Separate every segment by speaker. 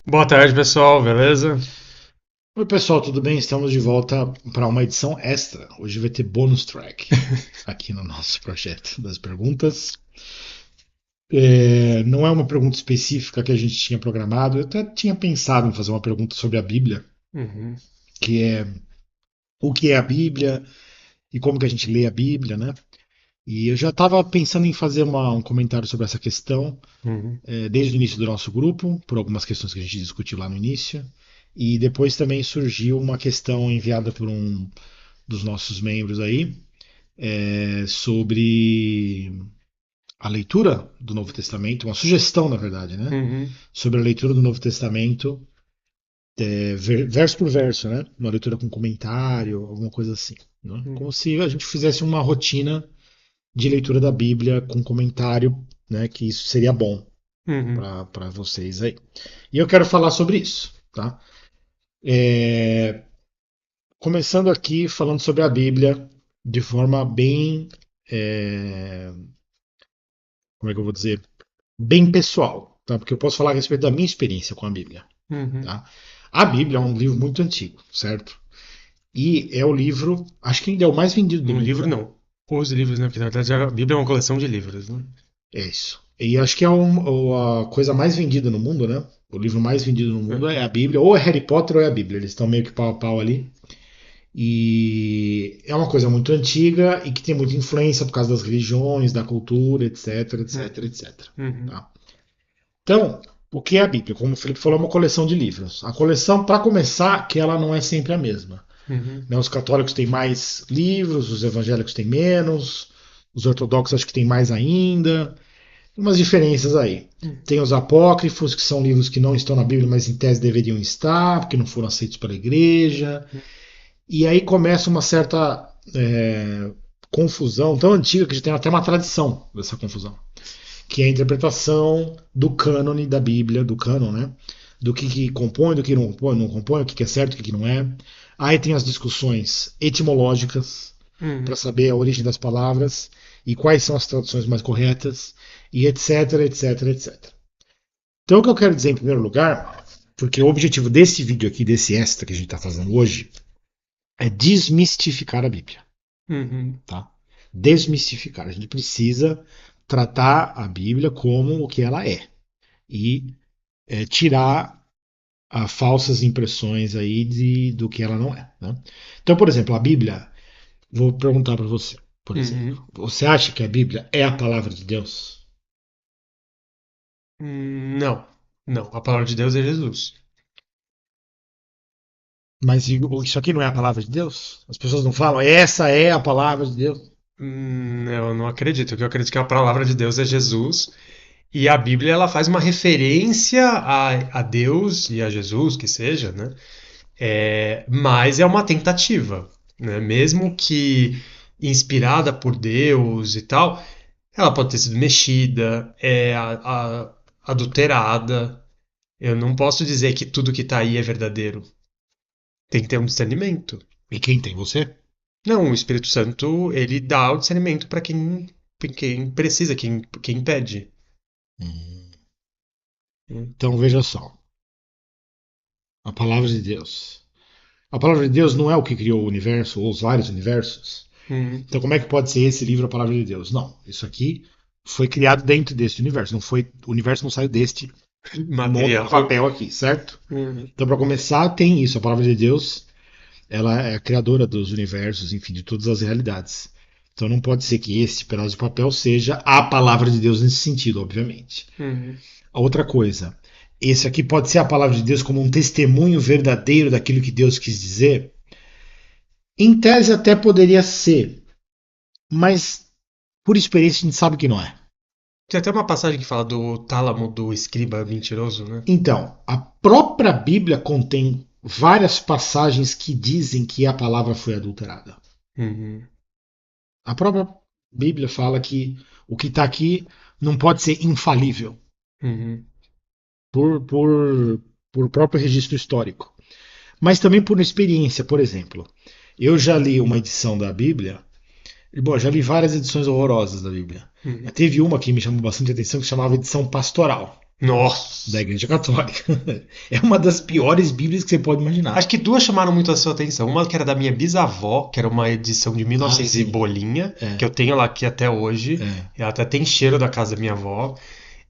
Speaker 1: Boa tarde, pessoal, beleza?
Speaker 2: Oi, pessoal, tudo bem? Estamos de volta para uma edição extra. Hoje vai ter bônus track aqui no nosso projeto das perguntas. Não é uma pergunta específica que a gente tinha programado. Eu até tinha pensado em fazer uma pergunta sobre a Bíblia,
Speaker 1: Uhum,
Speaker 2: que é o que é a Bíblia e como que a gente lê a Bíblia, né? E eu já estava pensando em fazer um comentário sobre essa questão
Speaker 1: uhum,
Speaker 2: desde o início do nosso grupo, por algumas questões que a gente discutiu lá no início. E depois também surgiu uma questão enviada por um dos nossos membros aí, sobre a leitura do Novo Testamento, uma sugestão, na verdade, né?
Speaker 1: uhum,
Speaker 2: Sobre a leitura do Novo Testamento, verso por verso, né? Uma leitura com comentário, alguma coisa assim. Né? Como
Speaker 1: uhum,
Speaker 2: se a gente fizesse uma rotina de leitura da Bíblia com comentário, né? Que isso seria bom
Speaker 1: uhum.
Speaker 2: para vocês aí. E eu quero falar sobre isso, tá? É, Começando aqui falando sobre a Bíblia de forma bem, é, como é que eu vou dizer, bem pessoal, tá? Porque eu posso falar a respeito da minha experiência com a Bíblia,
Speaker 1: Uhum.
Speaker 2: tá? A Bíblia é um livro muito antigo, certo? E é o livro, acho que ainda é o mais vendido do
Speaker 1: Um
Speaker 2: mundo,
Speaker 1: livro
Speaker 2: né?
Speaker 1: não. Os livros, né? Porque na verdade a Bíblia é uma coleção de livros, né?
Speaker 2: É isso. E acho que é a coisa mais vendida no mundo, né? O livro mais vendido no mundo é a Bíblia, ou é Harry Potter ou é a Bíblia. Eles estão meio que pau a pau ali. E é uma coisa muito antiga e que tem muita influência por causa das religiões, da cultura, etc, etc,
Speaker 1: Uhum,
Speaker 2: etc.
Speaker 1: uhum,
Speaker 2: Tá? Então, o que é a Bíblia? Como o Felipe falou, é uma coleção de livros. A coleção, para começar, que ela não é sempre a mesma.
Speaker 1: uhum,
Speaker 2: Né? Os católicos têm mais livros, os evangélicos têm menos, os ortodoxos acho que têm mais ainda. Umas diferenças aí.
Speaker 1: uhum,
Speaker 2: Tem os apócrifos, que são livros que não estão na Bíblia, mas em tese deveriam estar, porque não foram aceitos pela igreja. E aí começa uma certa confusão tão antiga que já tem até uma tradição dessa confusão, que é a interpretação do cânone da Bíblia, do cânon, né? Do que compõe, do que não compõe, o que é certo, o que não é. Aí tem as discussões etimológicas para
Speaker 1: uhum,
Speaker 2: saber a origem das palavras e quais são as traduções mais corretas, e etc, etc, etc. Então o que eu quero dizer em primeiro lugar, porque o objetivo desse vídeo aqui, desse extra que a gente está fazendo hoje, é desmistificar a Bíblia,
Speaker 1: uhum,
Speaker 2: tá? Desmistificar. A gente precisa tratar a Bíblia como o que ela é e tirar falsas impressões aí do que ela não é. Né? Então, por exemplo, a Bíblia, vou perguntar para você, por
Speaker 1: uhum.
Speaker 2: exemplo, você acha que a Bíblia é a palavra de Deus?
Speaker 1: Não, não. A palavra de Deus é Jesus.
Speaker 2: Mas isso aqui não é a palavra de Deus? As pessoas não falam, essa é a palavra de Deus.
Speaker 1: Eu não acredito. O que eu acredito é que a palavra de Deus é Jesus. E a Bíblia ela faz uma referência a Deus e a Jesus, que seja, né? Mas é uma tentativa, né? Mesmo que inspirada por Deus e tal, ela pode ter sido mexida, adulterada. Eu não posso dizer que tudo que está aí é verdadeiro. Tem que ter um discernimento.
Speaker 2: E quem tem você?
Speaker 1: Não, o Espírito Santo ele dá o discernimento para quem precisa, quem pede.
Speaker 2: Hum. Então veja só, a palavra de Deus. A palavra de Deus não é o que criou o universo ou os vários universos.
Speaker 1: Hum,
Speaker 2: Então como é que pode ser esse livro a palavra de Deus? Não, isso aqui foi criado dentro deste universo. Não foi, o universo não saiu deste monte de
Speaker 1: material.
Speaker 2: papel aqui, certo?
Speaker 1: Hum,
Speaker 2: Então para começar tem isso. A palavra de Deus, ela é a criadora dos universos, enfim, de todas as realidades. Então não pode ser que este pedaço de papel seja a palavra de Deus nesse sentido, obviamente.
Speaker 1: hum.
Speaker 2: A outra coisa, esse aqui pode ser a palavra de Deus como um testemunho verdadeiro daquilo que Deus quis dizer? Em tese até poderia ser, mas por experiência a gente sabe que não é.
Speaker 1: Tem até uma passagem que fala do tálamo do escriba mentiroso, né?
Speaker 2: Então, a própria Bíblia contém várias passagens que dizem que a palavra foi adulterada.
Speaker 1: Uhum,
Speaker 2: A própria Bíblia fala que o que está aqui não pode ser infalível
Speaker 1: uhum,
Speaker 2: por, por, por próprio registro histórico, mas também por experiência. Por exemplo, eu já li uma edição da Bíblia. E, bom, já li várias edições horrorosas da Bíblia.
Speaker 1: uhum,
Speaker 2: Mas teve uma que me chamou bastante atenção que se chamava Edição Pastoral. da
Speaker 1: Nossa!
Speaker 2: Igreja Católica. É uma das piores Bíblias que você pode imaginar.
Speaker 1: Acho que duas chamaram muito a sua atenção. Uma que era da minha bisavó, que era uma edição de
Speaker 2: Ah,
Speaker 1: 1900 e
Speaker 2: sim.
Speaker 1: bolinha, que
Speaker 2: É,
Speaker 1: eu tenho ela aqui até hoje.
Speaker 2: é.
Speaker 1: Ela até tem cheiro da casa da minha avó.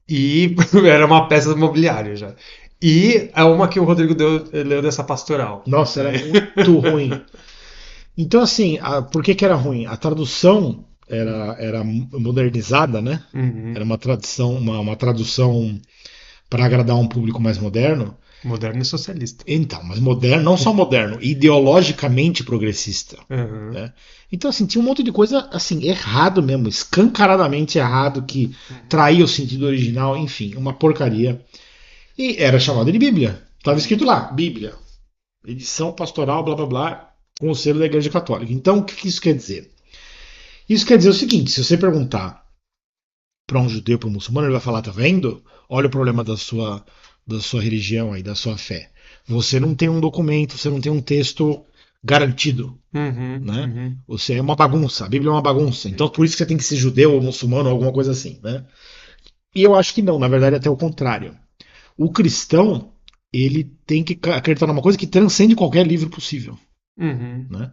Speaker 1: E era uma peça do mobiliário já. E é uma que o Rodrigo leu dessa pastoral.
Speaker 2: Nossa, era
Speaker 1: É.
Speaker 2: muito ruim. Então, assim, por que que era ruim? A tradução era modernizada, né? Era
Speaker 1: Uhum.
Speaker 2: uma tradução para agradar um público mais moderno.
Speaker 1: Moderno e socialista.
Speaker 2: Então, mas moderno, não só moderno, ideologicamente progressista.
Speaker 1: Uhum.
Speaker 2: Né? Então, assim, tinha um monte de coisa assim, errado mesmo, escancaradamente errado, que traía o sentido original, enfim, uma porcaria. E era chamada de Bíblia. Estava escrito lá, Bíblia. Edição pastoral, blá blá blá, com o selo da Igreja Católica. Então, o que que isso quer dizer? Isso quer dizer o seguinte: se você perguntar para um judeu, para um muçulmano, ele vai falar, tá vendo? Olha o problema da sua religião aí, da sua fé. Você não tem um documento, você não tem um texto garantido,
Speaker 1: Uhum.
Speaker 2: né?
Speaker 1: Uhum.
Speaker 2: Você é uma bagunça, a Bíblia é uma bagunça. Então por isso que você tem que ser judeu ou muçulmano ou alguma coisa assim, né? E eu acho que não, na verdade é até o contrário. O cristão, ele tem que acreditar numa coisa que transcende qualquer livro possível,
Speaker 1: Uhum.
Speaker 2: né?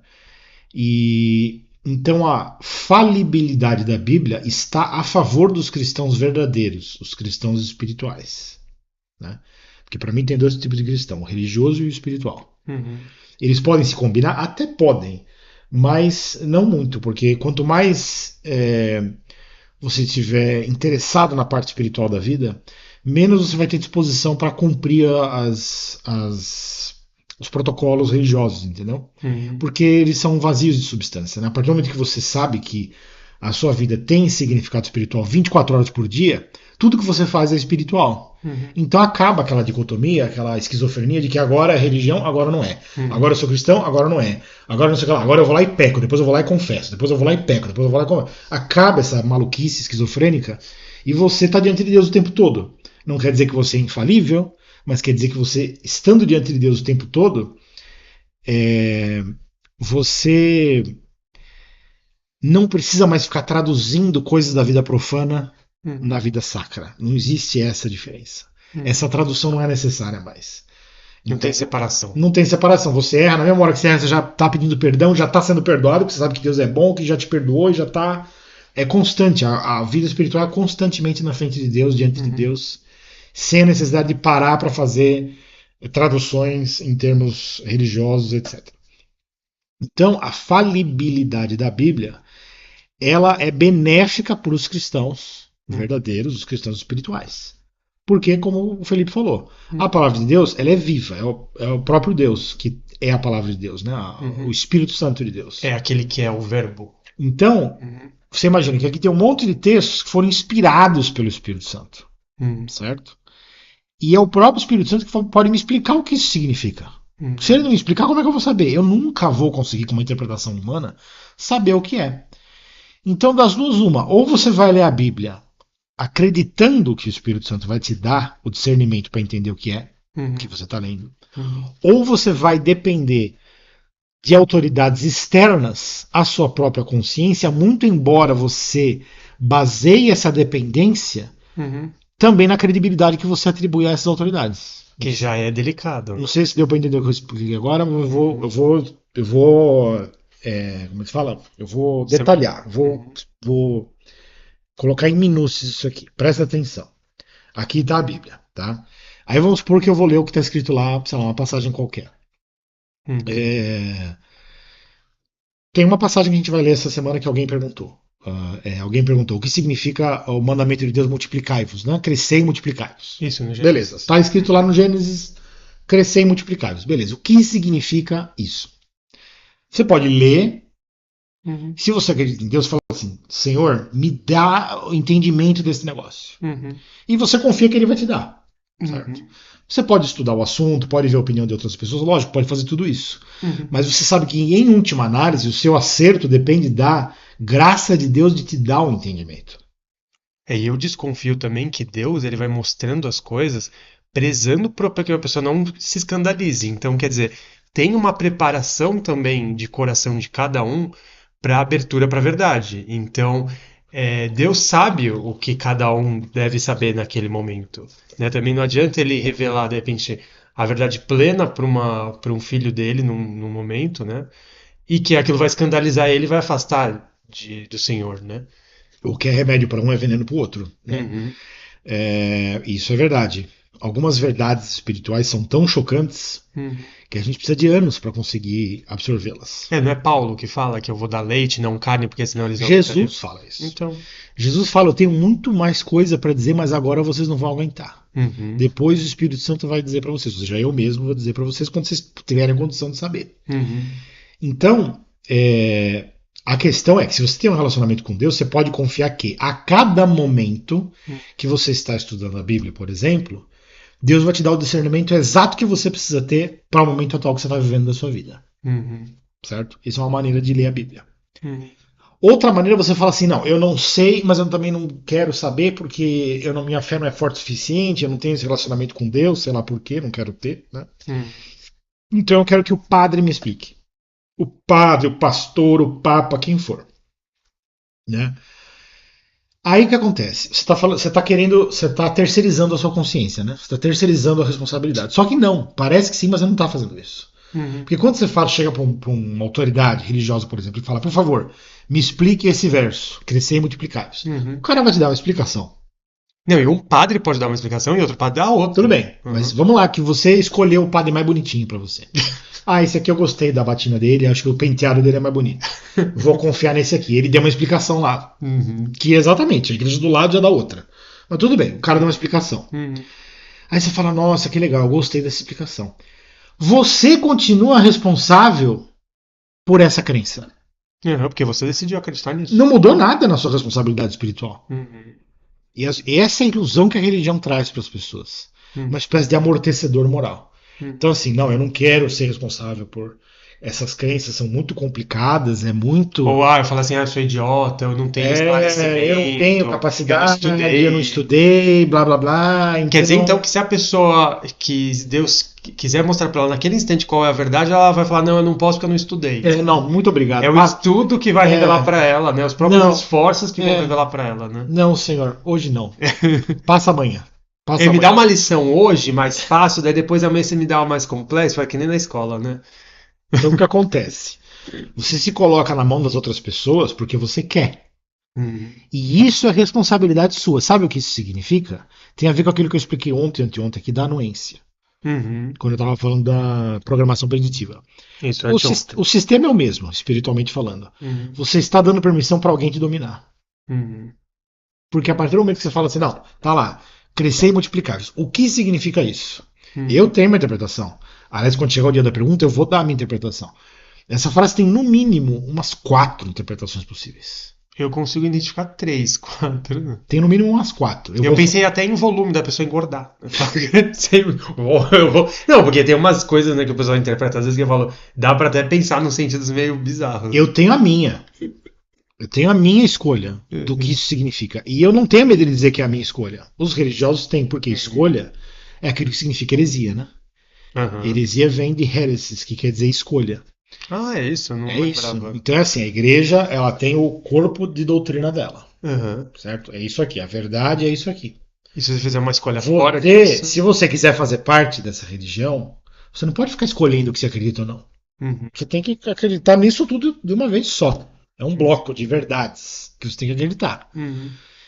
Speaker 2: E então a falibilidade da Bíblia está a favor dos cristãos verdadeiros, os cristãos espirituais, né? Porque para mim tem dois tipos de cristão, o religioso e o espiritual.
Speaker 1: Uhum.
Speaker 2: Eles podem se combinar? Até podem, mas não muito, porque quanto mais você estiver interessado na parte espiritual da vida, menos você vai ter disposição para cumprir os protocolos religiosos, entendeu?
Speaker 1: Uhum.
Speaker 2: Porque eles são vazios de substância. Né? A partir do momento que você sabe que a sua vida tem significado espiritual 24 horas por dia, tudo que você faz é espiritual.
Speaker 1: Uhum.
Speaker 2: Então acaba aquela dicotomia, aquela esquizofrenia de que agora é religião, agora não é. Agora eu
Speaker 1: Uhum.
Speaker 2: sou cristão, agora não é. Agora não sei o que lá. Agora eu vou lá e peco, depois eu vou lá e confesso, depois eu vou lá e peco, depois eu vou lá e confesso. Acaba essa maluquice esquizofrênica e você está diante de Deus o tempo todo. Não quer dizer que você é infalível, mas quer dizer que você, estando diante de Deus o tempo todo, é, você não precisa mais ficar traduzindo coisas da vida profana na
Speaker 1: Uhum.
Speaker 2: vida sacra. Não existe essa diferença. Essa
Speaker 1: Uhum.
Speaker 2: tradução não é necessária mais.
Speaker 1: Não tem
Speaker 2: Então,
Speaker 1: separação.
Speaker 2: não tem separação. Você erra, na mesma hora que você erra, você já está pedindo perdão, já está sendo perdoado, porque você sabe que Deus é bom, que já te perdoou e já está. É constante. A vida espiritual é constantemente na frente de Deus, diante de
Speaker 1: Uhum.
Speaker 2: Deus, sem a necessidade de parar para fazer traduções em termos religiosos, etc. Então, a falibilidade da Bíblia, ela é benéfica para os cristãos
Speaker 1: Uhum.
Speaker 2: verdadeiros, os cristãos espirituais. Porque, como o Felipe falou, a
Speaker 1: Uhum.
Speaker 2: palavra de Deus ela é viva, é o próprio Deus que é a palavra de Deus, né? O
Speaker 1: Uhum.
Speaker 2: Espírito Santo de Deus.
Speaker 1: É aquele que é o verbo.
Speaker 2: Então,
Speaker 1: Uhum.
Speaker 2: você imagina que aqui tem um monte de textos que foram inspirados pelo Espírito Santo,
Speaker 1: Uhum.
Speaker 2: certo? E é o próprio Espírito Santo que pode me explicar o que isso significa. Se ele
Speaker 1: Uhum.
Speaker 2: não me explicar, como é que eu vou saber? Eu nunca vou conseguir, com uma interpretação humana, saber o que é. Então, das duas, uma. Ou você vai ler a Bíblia acreditando que o Espírito Santo vai te dar o discernimento para entender o que
Speaker 1: Uhum.
Speaker 2: você está lendo.
Speaker 1: Uhum.
Speaker 2: Ou você vai depender de autoridades externas à sua própria consciência, muito embora você baseie essa dependência
Speaker 1: Uhum.
Speaker 2: também na credibilidade que você atribui a essas autoridades.
Speaker 1: Que já é delicado.
Speaker 2: Não sei se deu para entender o que eu expliquei agora, mas eu vou, eu
Speaker 1: Uhum.
Speaker 2: vou, eu vou como é que se fala? Eu vou
Speaker 1: Você-
Speaker 2: detalhar, vou,
Speaker 1: Uhum.
Speaker 2: vou colocar em minúcias isso aqui. Presta atenção. Aqui está a Bíblia, tá? Aí vamos supor que eu vou ler o que está escrito lá, sei lá, uma passagem qualquer.
Speaker 1: Uhum.
Speaker 2: É, tem uma passagem que a gente vai ler essa semana que alguém perguntou. Alguém perguntou o que significa o mandamento de Deus multiplicai-vos, né? Crescer e multiplicai-vos.
Speaker 1: Isso no
Speaker 2: Beleza,
Speaker 1: Gênesis.
Speaker 2: está escrito lá no Gênesis, crescer e multiplicai-vos. Beleza, o que significa isso? Você pode ler,
Speaker 1: Uhum.
Speaker 2: se você acredita em Deus, fala assim: Senhor, me dá o entendimento desse negócio.
Speaker 1: Uhum.
Speaker 2: E você confia que ele vai te dar, certo?
Speaker 1: Uhum.
Speaker 2: Você pode estudar o assunto, pode ver a opinião de outras pessoas, lógico, pode fazer tudo isso.
Speaker 1: Uhum.
Speaker 2: Mas você sabe que, em última análise, o seu acerto depende da graça de Deus de te dar o entendimento.
Speaker 1: E eu desconfio também que Deus ele vai mostrando as coisas prezando para que a pessoa não se escandalize. Então, quer dizer, tem uma preparação também de coração de cada um para abertura para a verdade. Então, Deus sabe o que cada um deve saber naquele momento, né? Também não adianta ele revelar, de repente, a verdade plena para um filho dele num momento, né? E que aquilo vai escandalizar ele e vai afastar do Senhor, né?
Speaker 2: O que é remédio para um é veneno para o outro, né?
Speaker 1: Uhum.
Speaker 2: Isso é verdade. Algumas verdades espirituais são tão chocantes
Speaker 1: Uhum.
Speaker 2: que a gente precisa de anos para conseguir absorvê-las.
Speaker 1: Não é Paulo que fala que eu vou dar leite, não carne, porque senão eles não aguentariam?
Speaker 2: Jesus fala isso.
Speaker 1: Então.
Speaker 2: Jesus fala: eu tenho muito mais coisa para dizer, mas agora vocês não vão aguentar.
Speaker 1: Uhum.
Speaker 2: Depois o Espírito Santo vai dizer para vocês. Ou seja, eu mesmo vou dizer para vocês quando vocês tiverem condição de saber.
Speaker 1: Uhum.
Speaker 2: Então, a questão é que se você tem um relacionamento com Deus, você pode confiar que a cada momento que você está estudando a Bíblia, por exemplo, Deus vai te dar o discernimento exato que você precisa ter para o momento atual que você está vivendo da sua vida.
Speaker 1: Uhum.
Speaker 2: Certo? Isso é uma maneira de ler a Bíblia.
Speaker 1: Uhum.
Speaker 2: Outra maneira você fala assim, não, eu não sei, mas eu também não quero saber porque minha fé não é forte o suficiente, eu não tenho esse relacionamento com Deus, sei lá por quê, não quero ter, né? Então eu quero que o padre me explique. O padre, o pastor, o papa, quem for. Né? Aí o que acontece? Você está terceirizando a sua consciência, né? Você está terceirizando a responsabilidade. Só que não, parece que sim, mas você não está fazendo isso.
Speaker 1: Uhum.
Speaker 2: Porque quando você chega para uma autoridade religiosa, por exemplo, e fala, por favor, me explique esse verso, crescer e multiplicar.
Speaker 1: Uhum.
Speaker 2: O cara vai te dar uma explicação.
Speaker 1: Não, e um padre pode dar uma explicação e outro padre dá outra.
Speaker 2: Tudo bem, mas vamos lá, que você escolheu o padre mais bonitinho para você. Esse aqui eu gostei da batina dele, acho que o penteado dele é mais bonito. Vou confiar nesse aqui. Ele deu uma explicação lá.
Speaker 1: Uhum.
Speaker 2: Que exatamente, a igreja do lado já dá outra. Mas tudo bem, o cara deu uma explicação.
Speaker 1: Uhum.
Speaker 2: Aí você fala, nossa, que legal, eu gostei dessa explicação. Você continua responsável por essa crença.
Speaker 1: Porque você decidiu acreditar nisso.
Speaker 2: Não mudou nada na sua responsabilidade espiritual.
Speaker 1: Uhum.
Speaker 2: E essa é a ilusão que a religião traz para as pessoas. Uma espécie de amortecedor moral. Então, assim, não, eu não quero ser responsável por essas crenças, são muito complicadas, é muito.
Speaker 1: Ou eu falo assim, eu sou idiota, eu não tenho esclarecimento.
Speaker 2: Eu não tenho capacidade,
Speaker 1: eu
Speaker 2: não estudei, blá blá blá. Então...
Speaker 1: Quer dizer, então, que se a pessoa que Deus quiser mostrar para ela naquele instante qual é a verdade, ela vai falar, não, eu não posso porque eu não estudei.
Speaker 2: Não, muito obrigado.
Speaker 1: É o estudo que vai revelar para ela, né? Os próprios esforços que vão revelar para ela, né?
Speaker 2: Não, senhor, hoje não. Passa amanhã.
Speaker 1: Ele me dá uma lição hoje mais fácil, daí depois amanhã você me dá uma mais complexa, vai que nem na escola, né?
Speaker 2: Então o que acontece? Você se coloca na mão das outras pessoas porque você quer. E isso é responsabilidade sua. Sabe o que isso significa? Tem a ver com aquilo que eu expliquei anteontem aqui da anuência. Quando eu estava falando da programação preditiva. O sistema é o mesmo, espiritualmente falando. Você está dando permissão para alguém te dominar. Porque a partir do momento que você fala assim, não, tá lá, crescer e multiplicar. O que significa isso? Eu tenho uma interpretação. Aliás, quando chegar o dia da pergunta, eu vou dar a minha interpretação. Essa frase tem, no mínimo, umas 4 interpretações possíveis.
Speaker 1: Eu consigo identificar 3, 4.
Speaker 2: Tem, no mínimo, umas 4.
Speaker 1: Eu pensei até em volume da pessoa engordar. Não, porque tem umas coisas, né, que o pessoal interpreta, às vezes, que eu falo, dá pra até pensar num sentidos meio bizarros.
Speaker 2: Eu tenho a minha. Eu tenho a minha escolha do que isso significa. E eu não tenho medo de dizer que é a minha escolha. Os religiosos têm, porque escolha é aquilo que significa heresia, né? Heresia vem de heresis, que quer dizer escolha.
Speaker 1: É isso, eu não lembrava.
Speaker 2: Então é assim, a igreja ela tem o corpo de doutrina dela. Certo? É isso aqui, a verdade é isso aqui.
Speaker 1: E se você fizer uma escolha fora disso?
Speaker 2: Se você quiser fazer parte dessa religião, você não pode ficar escolhendo o que você acredita ou não. Você tem que acreditar nisso tudo de uma vez só. É um bloco de verdades que você tem que acreditar.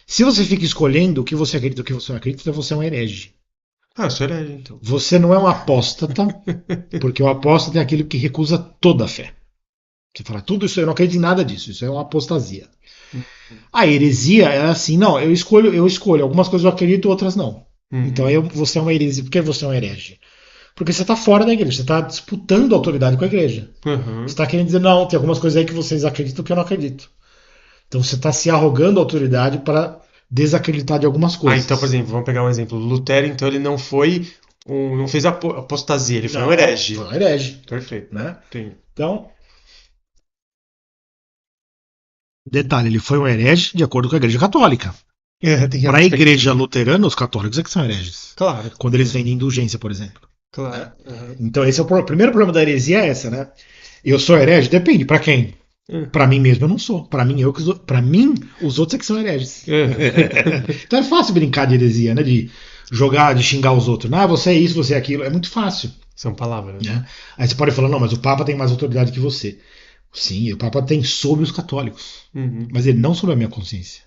Speaker 2: Se você fica escolhendo o que você acredita e o que você não acredita, você é um herege.
Speaker 1: Eu sou herege, então.
Speaker 2: Você não é um apóstata, porque o apóstata é aquele que recusa toda a fé. Você fala, tudo isso, eu não acredito em nada disso, isso é uma apostasia. A heresia é assim, não, eu escolho, algumas coisas eu acredito, outras não. Então você é uma heresia. Por que você é um herege? Porque você está fora da igreja, você está disputando a autoridade com a igreja. Você está querendo dizer, não, tem algumas coisas aí que vocês acreditam que eu não acredito. Então você está se arrogando a autoridade para desacreditar de algumas coisas.
Speaker 1: Então, por exemplo, vamos pegar um exemplo. Lutero, então, ele não fez apostasia, ele foi um herege.
Speaker 2: Foi um herege.
Speaker 1: Perfeito.
Speaker 2: Né?
Speaker 1: Sim.
Speaker 2: Então, detalhe, ele foi um herege de acordo com a igreja católica. Para a igreja luterana, os católicos é que são hereges.
Speaker 1: Claro.
Speaker 2: Quando eles vendem indulgência, por exemplo.
Speaker 1: Claro.
Speaker 2: Então esse é o primeiro problema da heresia, é essa, né? Eu sou herege? Depende, para quem? Para mim mesmo eu não sou. Para mim, para mim, os outros é que são hereges. Então é fácil brincar de heresia, né? De jogar, de xingar os outros. Ah, você é isso, você é aquilo. É muito fácil.
Speaker 1: São palavras.
Speaker 2: Né? Aí você pode falar, não, mas o Papa tem mais autoridade que você. Sim, o Papa tem sobre os católicos. Mas ele não sobre a minha consciência.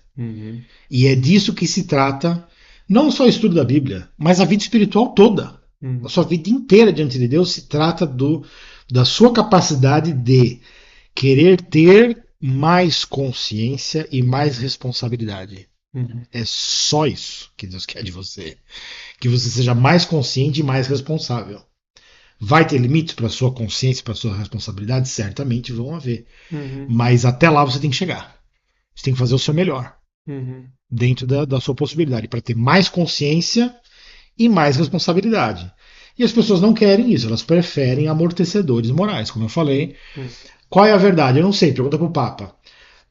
Speaker 2: E é disso que se trata, não só o estudo da Bíblia, mas a vida espiritual toda. A sua vida inteira diante de Deus se trata da sua capacidade de querer ter mais consciência e mais responsabilidade. É só isso que Deus quer de você. Que você seja mais consciente e mais responsável. Vai ter limites para sua consciência e para sua responsabilidade? Certamente vão haver. Mas até lá você tem que chegar. Você tem que fazer o seu melhor. Dentro da sua possibilidade. Para ter mais consciência e mais responsabilidade. E as pessoas não querem isso. Elas preferem amortecedores morais. Como eu falei. Qual é a verdade? Eu não sei. Pergunta para o Papa.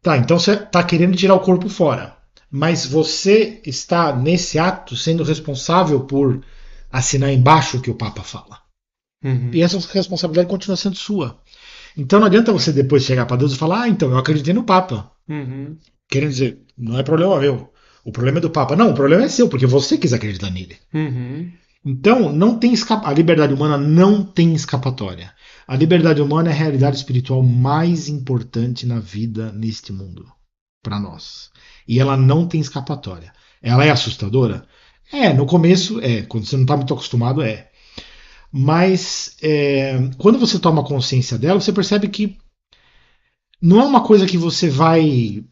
Speaker 2: Tá, então você está querendo tirar o corpo fora. Mas você está, nesse ato, sendo responsável por assinar embaixo o que o Papa fala. E essa responsabilidade continua sendo sua. Então não adianta você depois chegar para Deus e falar, então eu acreditei no Papa. Querendo dizer, não é problema meu. O problema é do Papa. Não, o problema é seu, porque você quis acreditar nele. Então não tem a liberdade humana não tem escapatória. A liberdade humana é a realidade espiritual mais importante na vida neste mundo. Para nós. E ela não tem escapatória. Ela é assustadora? No começo quando você não está muito acostumado Mas quando você toma consciência dela, você percebe que não é uma coisa que você vai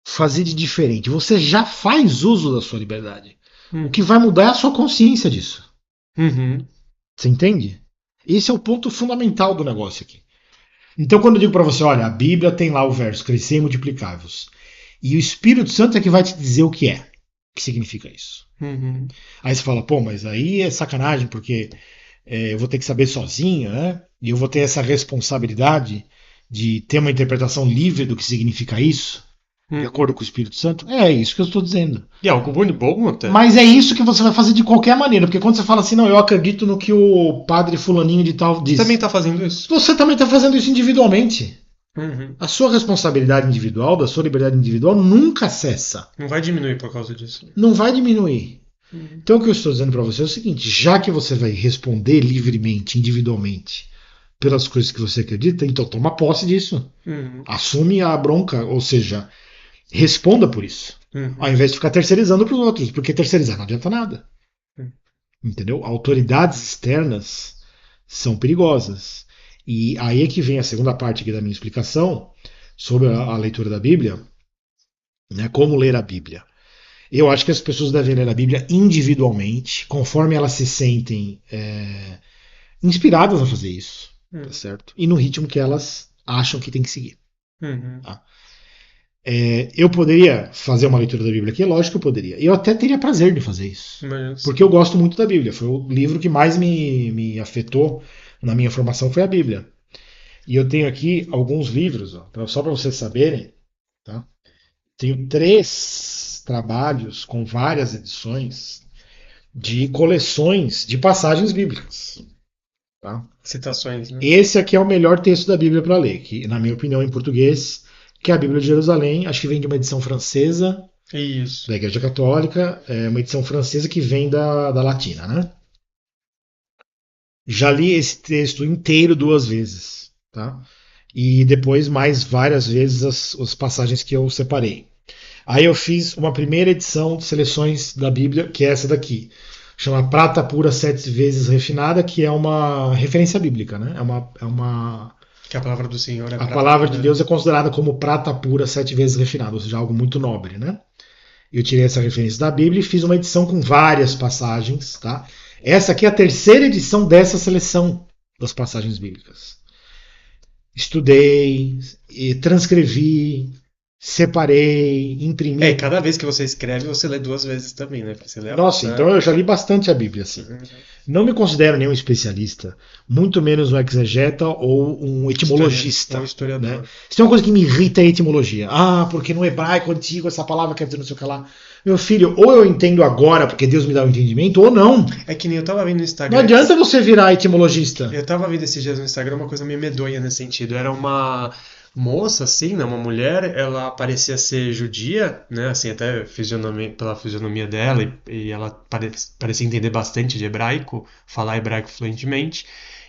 Speaker 2: fazer de diferente. Você já faz uso da sua liberdade. O que vai mudar é a sua consciência disso. Você entende? Esse é o ponto fundamental do negócio aqui. Então quando eu digo para você, olha, a Bíblia tem lá o verso, crescer e multiplicai-vos. E o Espírito Santo é que vai te dizer o que é. O que significa isso. Aí você fala, pô, mas aí é sacanagem, porque eu vou ter que saber sozinho, né? E eu vou ter essa responsabilidade de ter uma interpretação livre do que significa isso, de acordo com o Espírito Santo. É isso que eu estou dizendo.
Speaker 1: E algo bom até.
Speaker 2: Mas é isso que você vai fazer de qualquer maneira, porque quando você fala assim, não, eu acredito no que o padre fulaninho de tal diz.
Speaker 1: Você também está fazendo isso.
Speaker 2: Você também está fazendo isso individualmente. A sua responsabilidade individual, da sua liberdade individual, nunca cessa.
Speaker 1: Não vai diminuir por causa disso.
Speaker 2: Não vai diminuir. Então o que eu estou dizendo para você é o seguinte, já que você vai responder livremente, individualmente, pelas coisas que você acredita, então toma posse disso. Assume a bronca, ou seja, responda por isso. Ao invés de ficar terceirizando para os outros, porque terceirizar não adianta nada. Entendeu? Autoridades externas são perigosas. E aí é que vem a segunda parte aqui da minha explicação sobre a leitura da Bíblia, né, como ler a Bíblia. Eu acho que as pessoas devem ler a Bíblia individualmente, conforme elas se sentem inspiradas a fazer isso, tá certo? E no ritmo que elas acham que tem que seguir. Tá? Eu poderia fazer uma leitura da Bíblia aqui? Lógico que eu poderia. Eu até teria prazer de fazer isso. Porque eu gosto muito da Bíblia. Foi o livro que mais me afetou na minha formação, foi a Bíblia. E eu tenho aqui alguns livros, só para vocês saberem. Tá? Tenho 3 trabalhos com várias edições de coleções de passagens bíblicas. Tá?
Speaker 1: Citações, né?
Speaker 2: Esse aqui é o melhor texto da Bíblia para ler, que, na minha opinião, em português, que é a Bíblia de Jerusalém. Acho que vem de uma edição francesa.
Speaker 1: Isso.
Speaker 2: Da Igreja Católica. É uma edição francesa que vem da latina, né? Já li esse texto inteiro 2 vezes. Tá? E depois mais várias vezes as passagens que eu separei. Aí eu fiz uma primeira edição de seleções da Bíblia, que é essa daqui. Chama Prata Pura 7 vezes Refinada, que é uma referência bíblica, né?
Speaker 1: Que a palavra do Senhor é
Speaker 2: a palavra de Deus é considerada como prata pura 7 vezes refinada, ou seja, algo muito nobre, né? Eu tirei essa referência da Bíblia e fiz uma edição com várias passagens, tá? Essa aqui é a 3ª edição dessa seleção das passagens bíblicas. Estudei, transcrevi, separei, imprimi.
Speaker 1: Cada vez que você escreve, você lê 2 vezes também, né? Você lê
Speaker 2: Nossa, então eu já li bastante a Bíblia, assim. Não me considero nenhum especialista, muito menos um exegeta ou um etimologista.
Speaker 1: Um historiador.
Speaker 2: Né? Se tem uma coisa que me irrita é a etimologia. Porque no hebraico antigo essa palavra quer dizer não sei o que lá. Meu filho, ou eu entendo agora porque Deus me dá o entendimento, ou não.
Speaker 1: É que nem eu tava vendo no Instagram.
Speaker 2: Não adianta você virar etimologista.
Speaker 1: Eu tava vendo esses dias no Instagram uma coisa meio medonha nesse sentido. Era uma moça, assim, né, uma mulher, ela parecia ser judia, né, assim, até pela fisionomia dela, e ela parecia entender bastante de hebraico, falar hebraico fluentemente,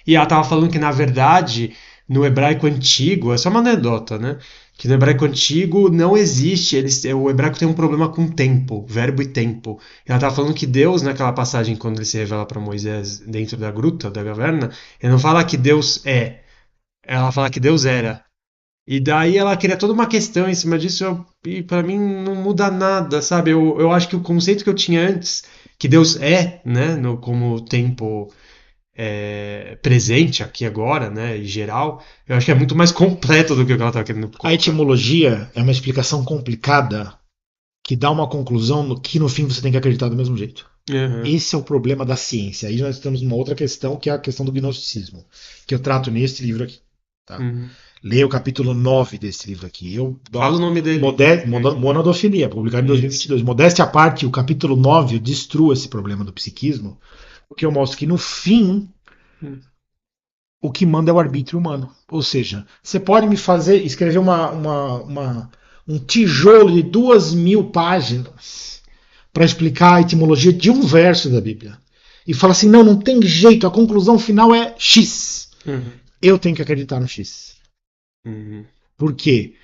Speaker 1: e ela estava falando que, na verdade, no hebraico antigo, é só uma anedota, né, que no hebraico antigo não existe, o hebraico tem um problema com tempo, verbo e tempo. E ela estava falando que Deus, naquela passagem, quando ele se revela para Moisés dentro da gruta, da caverna, ele não fala que Deus é, ela fala que Deus era. E daí ela cria toda uma questão em cima disso, e para mim não muda nada, sabe? Eu acho que o conceito que eu tinha antes, que Deus é, né, no, como tempo presente aqui agora, né, em geral, eu acho que é muito mais completo do que o que ela tá querendo
Speaker 2: A
Speaker 1: colocar.
Speaker 2: etimologia é uma explicação complicada que dá uma conclusão que no fim você tem que acreditar do mesmo jeito.
Speaker 1: Uhum,
Speaker 2: Esse é o problema da ciência. Aí nós temos uma outra questão, que é a questão do gnosticismo, que eu trato neste livro aqui. Tá?
Speaker 1: uhum.
Speaker 2: Leia o capítulo 9 desse livro aqui.
Speaker 1: Fala o nome dele.
Speaker 2: Monodofilia, publicado em
Speaker 1: Isso.
Speaker 2: 2022. Modéstia à parte, o capítulo 9 eu destruo esse problema do psiquismo, porque eu mostro que no fim
Speaker 1: Hum.
Speaker 2: o que manda é o arbítrio humano. Ou seja, você pode me fazer escrever um tijolo de 2.000 páginas para explicar a etimologia de um verso da Bíblia. E fala assim: não, não tem jeito, a conclusão final é X.
Speaker 1: Uhum,
Speaker 2: Eu tenho que acreditar no X.
Speaker 1: uhum,
Speaker 2: Por quê?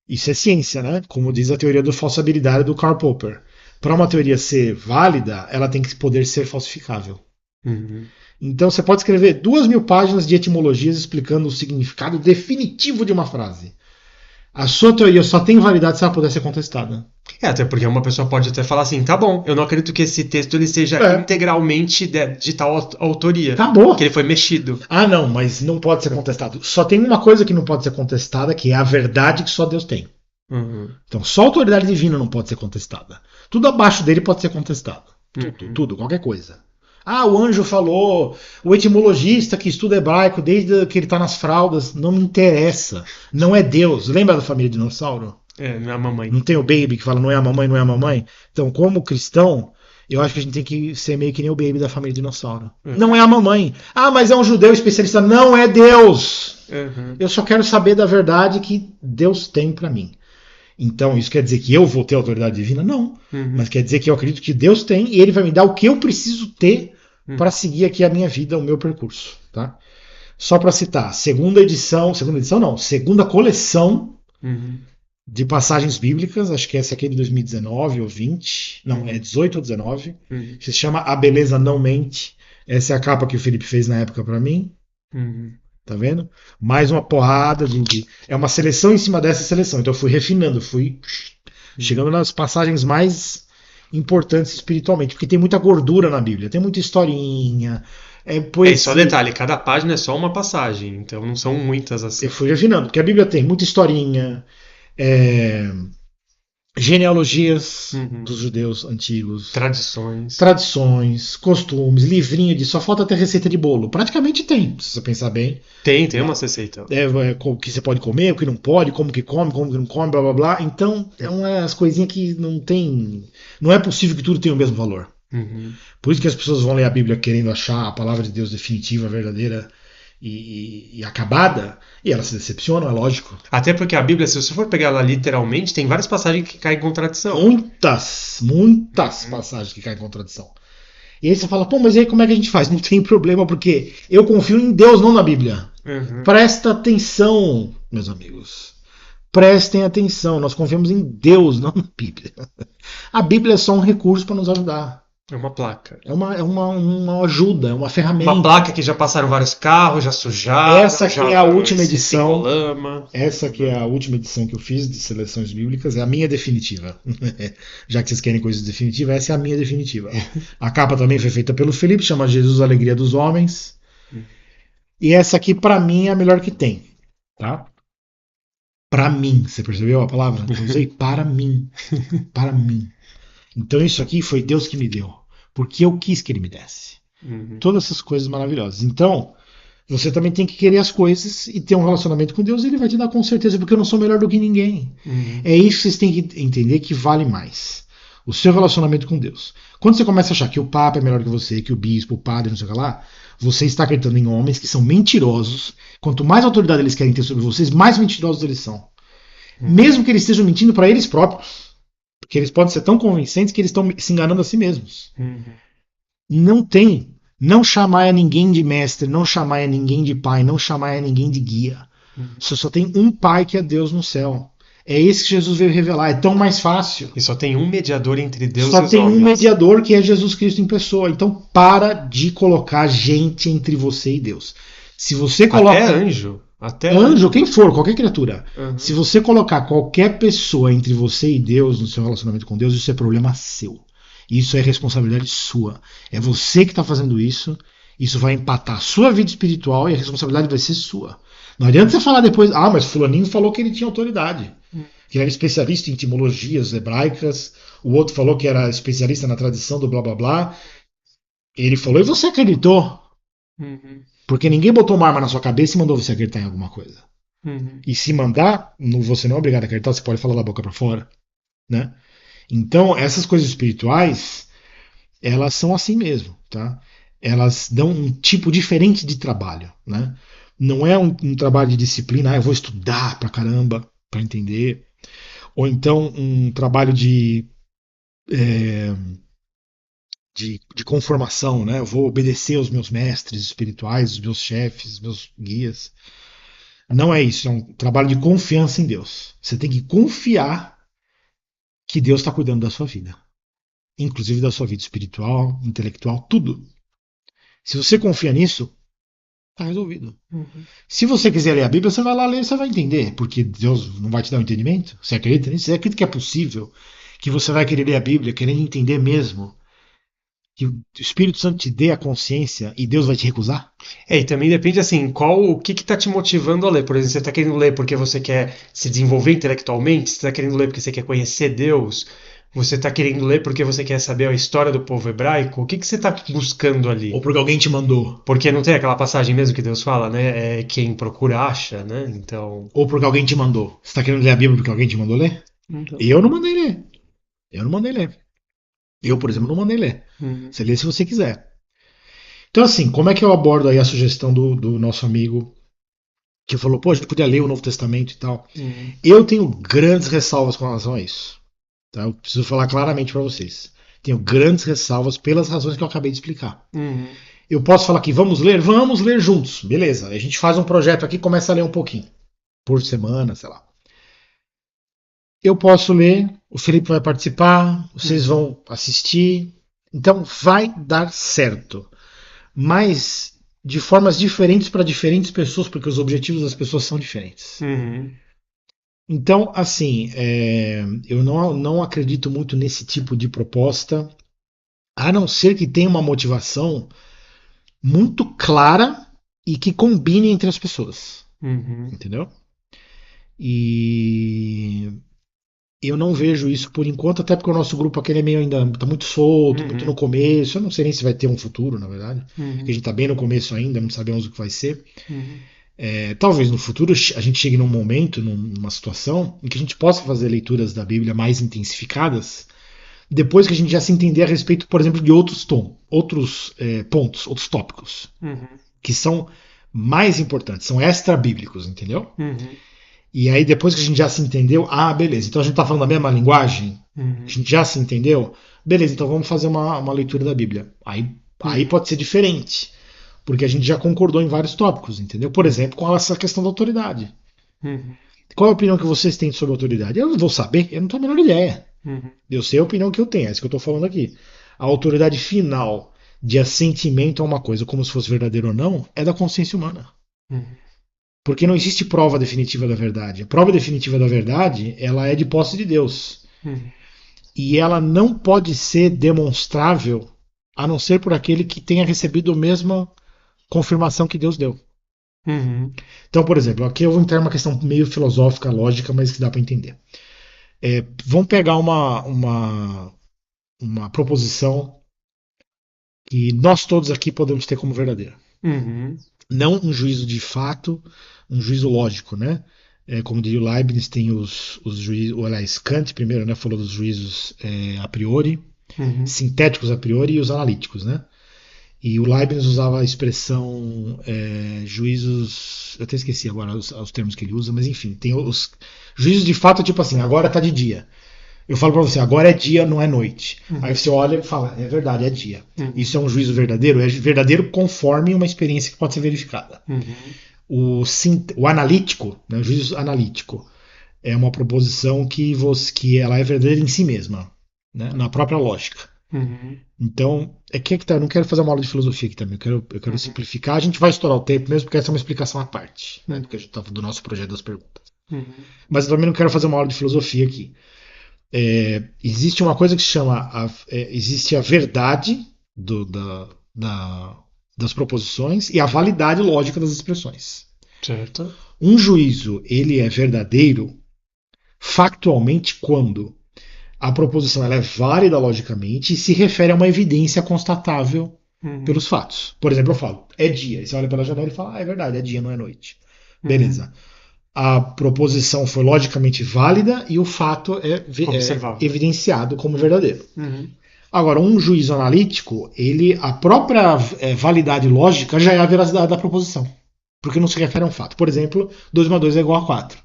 Speaker 2: Isso é ciência, né? Como diz a teoria da falsabilidade do Karl Popper. Para uma teoria ser válida, ela tem que poder ser falsificável.
Speaker 1: uhum.
Speaker 2: Então você pode escrever 2.000 páginas de etimologias explicando o significado definitivo de uma frase. A sua teoria só tem validade se ela puder ser contestada.
Speaker 1: Até porque uma pessoa pode até falar assim, tá bom, eu não acredito que esse texto ele seja
Speaker 2: É,
Speaker 1: integralmente de tal autoria, que
Speaker 2: acabou.
Speaker 1: ele foi mexido.
Speaker 2: Ah, não, mas não pode ser contestado. Só tem uma coisa que não pode ser contestada, que é a verdade que só Deus tem.
Speaker 1: Uhum,
Speaker 2: Então, só a autoridade divina não pode ser contestada. Tudo abaixo dele pode ser contestado. Tudo,
Speaker 1: uhum.
Speaker 2: tudo, qualquer coisa. Ah, o anjo falou, o etimologista que estuda hebraico desde que ele está nas fraldas, não me interessa. Não é Deus. Lembra da família dinossauro?
Speaker 1: Não é a mamãe.
Speaker 2: Não tem o Baby que fala não é a mamãe, não é a mamãe? Então, como cristão, eu acho que a gente tem que ser meio que nem o Baby da família dinossauro. Não é a mamãe. Ah, mas é um judeu especialista. Não é Deus.
Speaker 1: Uhum,
Speaker 2: Eu só quero saber da verdade que Deus tem para mim. Então, isso quer dizer que eu vou ter autoridade divina? Não.
Speaker 1: uhum,
Speaker 2: Mas quer dizer que eu acredito que Deus tem e Ele vai me dar o que eu preciso ter
Speaker 1: uhum,
Speaker 2: para seguir aqui a minha vida, o meu percurso. Tá? Só para citar, segunda coleção
Speaker 1: uhum,
Speaker 2: de passagens bíblicas, acho que essa aqui é de 2019 ou 20, não, é
Speaker 1: uhum,
Speaker 2: 18 ou 19,
Speaker 1: uhum,
Speaker 2: se chama A Beleza Não Mente. Essa é a capa que o Felipe fez na época para mim,
Speaker 1: uhum,
Speaker 2: tá vendo? Mais uma porrada é uma seleção em cima dessa seleção, então eu fui refinando, fui
Speaker 1: uhum.
Speaker 2: chegando nas passagens mais importantes espiritualmente, porque tem muita gordura na Bíblia, tem muita historinha,
Speaker 1: E só
Speaker 2: poesia.
Speaker 1: detalhe, cada página é só uma passagem, então não são muitas
Speaker 2: Eu
Speaker 1: assim.
Speaker 2: fui refinando, porque a Bíblia tem muita historinha, é, genealogias
Speaker 1: Uhum.
Speaker 2: dos judeus antigos,
Speaker 1: Tradições.
Speaker 2: tradições, costumes, livrinho de só falta ter receita de bolo. Praticamente tem, se você pensar bem.
Speaker 1: Tem uma receita.
Speaker 2: O que você pode comer, o que não pode, como que não come, blá blá blá. Então, é umas coisinhas que não tem. Não é possível que tudo tenha o mesmo valor.
Speaker 1: Uhum.
Speaker 2: Por isso que as pessoas vão ler a Bíblia querendo achar a palavra de Deus definitiva, verdadeira e acabada, e elas se decepcionam, é lógico.
Speaker 1: Até porque a Bíblia, se você for pegar ela literalmente, tem várias passagens que caem em contradição.
Speaker 2: Muitas
Speaker 1: Uhum.
Speaker 2: passagens que caem em contradição. E aí você fala, pô, mas aí como é que a gente faz? Não tem problema, porque eu confio em Deus, não na Bíblia.
Speaker 1: Uhum.
Speaker 2: Presta atenção, meus amigos. Prestem atenção, nós confiamos em Deus, não na Bíblia. A Bíblia é só um recurso para nos ajudar.
Speaker 1: É uma placa.
Speaker 2: Uma ajuda, é uma
Speaker 1: Uma
Speaker 2: ferramenta.
Speaker 1: placa que já passaram vários carros, já sujaram,
Speaker 2: Essa aqui
Speaker 1: já
Speaker 2: é a última
Speaker 1: se ficou
Speaker 2: edição.
Speaker 1: lama.
Speaker 2: Essa aqui é a última edição que eu fiz de seleções bíblicas, é a minha definitiva. Já que vocês querem coisas definitivas, essa é a minha definitiva. A capa também foi feita pelo Felipe, chama Jesus, a Alegria dos Homens. E essa aqui, para mim, é a melhor que tem. Tá? Para mim, você percebeu a palavra? Eu usei para mim. Para mim. Então isso aqui foi Deus que me deu. Porque eu quis que ele me desse.
Speaker 1: Uhum.
Speaker 2: Todas essas coisas maravilhosas. Então, você também tem que querer as coisas e ter um relacionamento com Deus, e ele vai te dar com certeza, porque eu não sou melhor do que ninguém.
Speaker 1: Uhum.
Speaker 2: É isso que vocês têm que entender que vale mais. O seu relacionamento com Deus. Quando você começa a achar que o Papa é melhor que você, que o bispo, o padre, não sei o que lá, Você está acreditando em homens que são mentirosos. Quanto mais autoridade eles querem ter sobre vocês, mais mentirosos eles são. Mesmo que eles estejam mentindo para eles próprios. Porque eles podem ser tão convincentes que eles estão se enganando a si mesmos. Não tem. Não chamar a ninguém de mestre, não chamar a ninguém de pai, não chamar a ninguém de guia. Você só tem um pai que é Deus no céu. É esse que Jesus veio revelar. É tão mais fácil.
Speaker 1: E só tem um mediador entre Deus e
Speaker 2: Só
Speaker 1: os
Speaker 2: tem
Speaker 1: homens.
Speaker 2: um mediador que é Jesus Cristo em pessoa. Então para de colocar gente entre você e Deus. Se você coloca
Speaker 1: Até anjo. Até
Speaker 2: anjo, quem for, qualquer criatura.
Speaker 1: Uhum.
Speaker 2: Se você colocar qualquer pessoa entre você e Deus no seu relacionamento com Deus, isso é problema seu. Isso é responsabilidade sua. É você que está fazendo isso. Isso vai empatar a sua vida espiritual e a responsabilidade vai ser sua. Não adianta você falar depois, mas fulaninho falou que ele tinha autoridade. Que ele era especialista em etimologias hebraicas. O outro falou que era especialista na tradição do blá blá blá. Ele falou e você acreditou. Porque ninguém botou uma arma na sua cabeça e mandou você acreditar em alguma coisa. E se mandar, você não é obrigado a acreditar, você pode falar da boca para fora. Né? Então, essas coisas espirituais, elas são assim mesmo. Tá? Elas dão um tipo diferente de trabalho. Né? Não é um trabalho de disciplina, eu vou estudar pra caramba para entender. Ou então um trabalho de conformação, né? Eu vou obedecer aos meus mestres espirituais, os meus chefes, meus guias. Não é isso, é um trabalho de confiança em Deus. Você tem que confiar que Deus está cuidando da sua vida. Inclusive da sua vida espiritual, intelectual, tudo. Se você confia nisso, está resolvido. Se você quiser ler a Bíblia, você vai lá ler e você vai entender. Porque Deus não vai te dar um entendimento. Você acredita nisso? Você acredita que é possível que você vai querer ler a Bíblia, querendo entender mesmo, que o Espírito Santo te dê a consciência e Deus vai te recusar?
Speaker 1: E também depende assim, o que está te motivando a ler? Por exemplo, você está querendo ler porque você quer se desenvolver intelectualmente? Você está querendo ler porque você quer conhecer Deus? Você está querendo ler porque você quer saber a história do povo hebraico? O que você está buscando ali?
Speaker 2: Ou porque alguém te mandou?
Speaker 1: Porque não tem aquela passagem mesmo que Deus fala, né? É quem procura acha, né? Então.
Speaker 2: Ou porque alguém te mandou? Você está querendo ler a Bíblia porque alguém te mandou ler?
Speaker 1: Então.
Speaker 2: Eu não mandei ler. Eu, por exemplo, não mandei ler. Você lê se você quiser. Então, assim, como é que eu abordo aí a sugestão do nosso amigo que falou, a gente podia ler o Novo Testamento e tal? Eu tenho grandes ressalvas com relação a isso. Tá? Eu preciso falar claramente para vocês. Tenho grandes ressalvas pelas razões que eu acabei de explicar. Eu posso falar que vamos ler juntos. Beleza, a gente faz um projeto aqui e começa a ler um pouquinho. Por semana, sei lá. Eu posso ler, o Felipe vai participar, vocês vão assistir. Então vai dar certo. Mas de formas diferentes para diferentes pessoas, porque os objetivos das pessoas são diferentes. Então, assim, eu não acredito muito nesse tipo de proposta, a não ser que tenha uma motivação muito clara e que combine entre as pessoas. Entendeu? E eu não vejo isso por enquanto, até porque o nosso grupo aqui é meio ainda tá muito solto, muito no começo. Eu não sei nem se vai ter um futuro, na verdade. Porque a gente tá bem no começo ainda, não sabemos o que vai ser. Talvez no futuro a gente chegue num momento, numa situação, em que a gente possa fazer leituras da Bíblia mais intensificadas, depois que a gente já se entender a respeito, por exemplo, de outros pontos, outros tópicos, que são mais importantes, são extra-bíblicos, entendeu? E aí, depois que a gente já se entendeu, beleza, então a gente está falando a mesma linguagem, a gente já se entendeu, beleza, então vamos fazer uma leitura da Bíblia. Aí pode ser diferente, porque a gente já concordou em vários tópicos, entendeu? Por exemplo, com essa questão da autoridade. Qual é a opinião que vocês têm sobre a autoridade? Eu não vou saber, eu não tenho a menor ideia. Eu sei a opinião que eu tenho, é isso que eu estou falando aqui. A autoridade final de assentimento a uma coisa, como se fosse verdadeiro ou não, é da consciência humana. Porque não existe prova definitiva da verdade. A prova definitiva da verdade, ela é de posse de Deus. E ela não pode ser demonstrável a não ser por aquele que tenha recebido a mesma confirmação que Deus deu. Então, por exemplo, aqui eu vou entrar em uma questão meio filosófica, lógica, mas que dá para entender. Vamos pegar uma proposição que nós todos aqui podemos ter como verdadeira. Não um juízo de fato, um juízo lógico, né? Como diria o Leibniz, tem os juízos, aliás, Kant primeiro, né, falou dos juízos a priori, sintéticos a priori e os analíticos, né? E o Leibniz usava a expressão juízos. Eu até esqueci agora os termos que ele usa, mas enfim, tem os juízos de fato, tipo assim, agora tá de dia. Eu falo pra você, agora é dia, não é noite. Aí você olha e fala, é verdade, é dia. Isso é um juízo verdadeiro? É verdadeiro conforme uma experiência que pode ser verificada. O analítico, né, o juízo analítico, é uma proposição que ela é verdadeira em si mesma, né, na própria lógica. Então, que tá, eu não quero fazer uma aula de filosofia aqui também, eu quero simplificar. A gente vai estourar o tempo mesmo, porque essa é uma explicação à parte, né, porque a gente tá do nosso projeto das perguntas. Mas eu também não quero fazer uma aula de filosofia aqui. Existe uma coisa que se chama existe a verdade das proposições e a validade lógica das expressões.
Speaker 1: Certo.
Speaker 2: Um juízo ele é verdadeiro factualmente quando a proposição ela é válida logicamente e se refere a uma evidência constatável pelos fatos. Por exemplo, eu falo, é dia. E você olha pela janela e fala, é verdade, é dia, não é noite. Beleza. A proposição foi logicamente válida e o fato é evidenciado como verdadeiro. Agora, um juízo analítico, a própria validade lógica já é a veracidade da proposição, porque não se refere a um fato. Por exemplo, 2 mais 2 é igual a 4.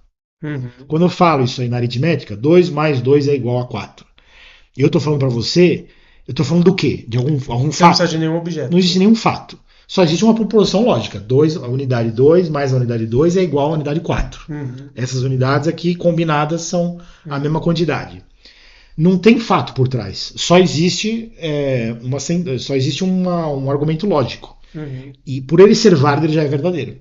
Speaker 2: Quando eu falo isso aí na aritmética, 2 mais 2 é igual a 4. E eu estou falando para você, eu estou falando do quê? De algum fato? Não
Speaker 1: precisa de nenhum objeto.
Speaker 2: Não existe nenhum fato. Só existe uma proposição lógica. A unidade 2 mais a unidade 2 é igual à unidade 4. Essas unidades aqui combinadas são a mesma quantidade. Não tem fato por trás. Só existe, um argumento lógico. E por ele ser válido, ele já é verdadeiro.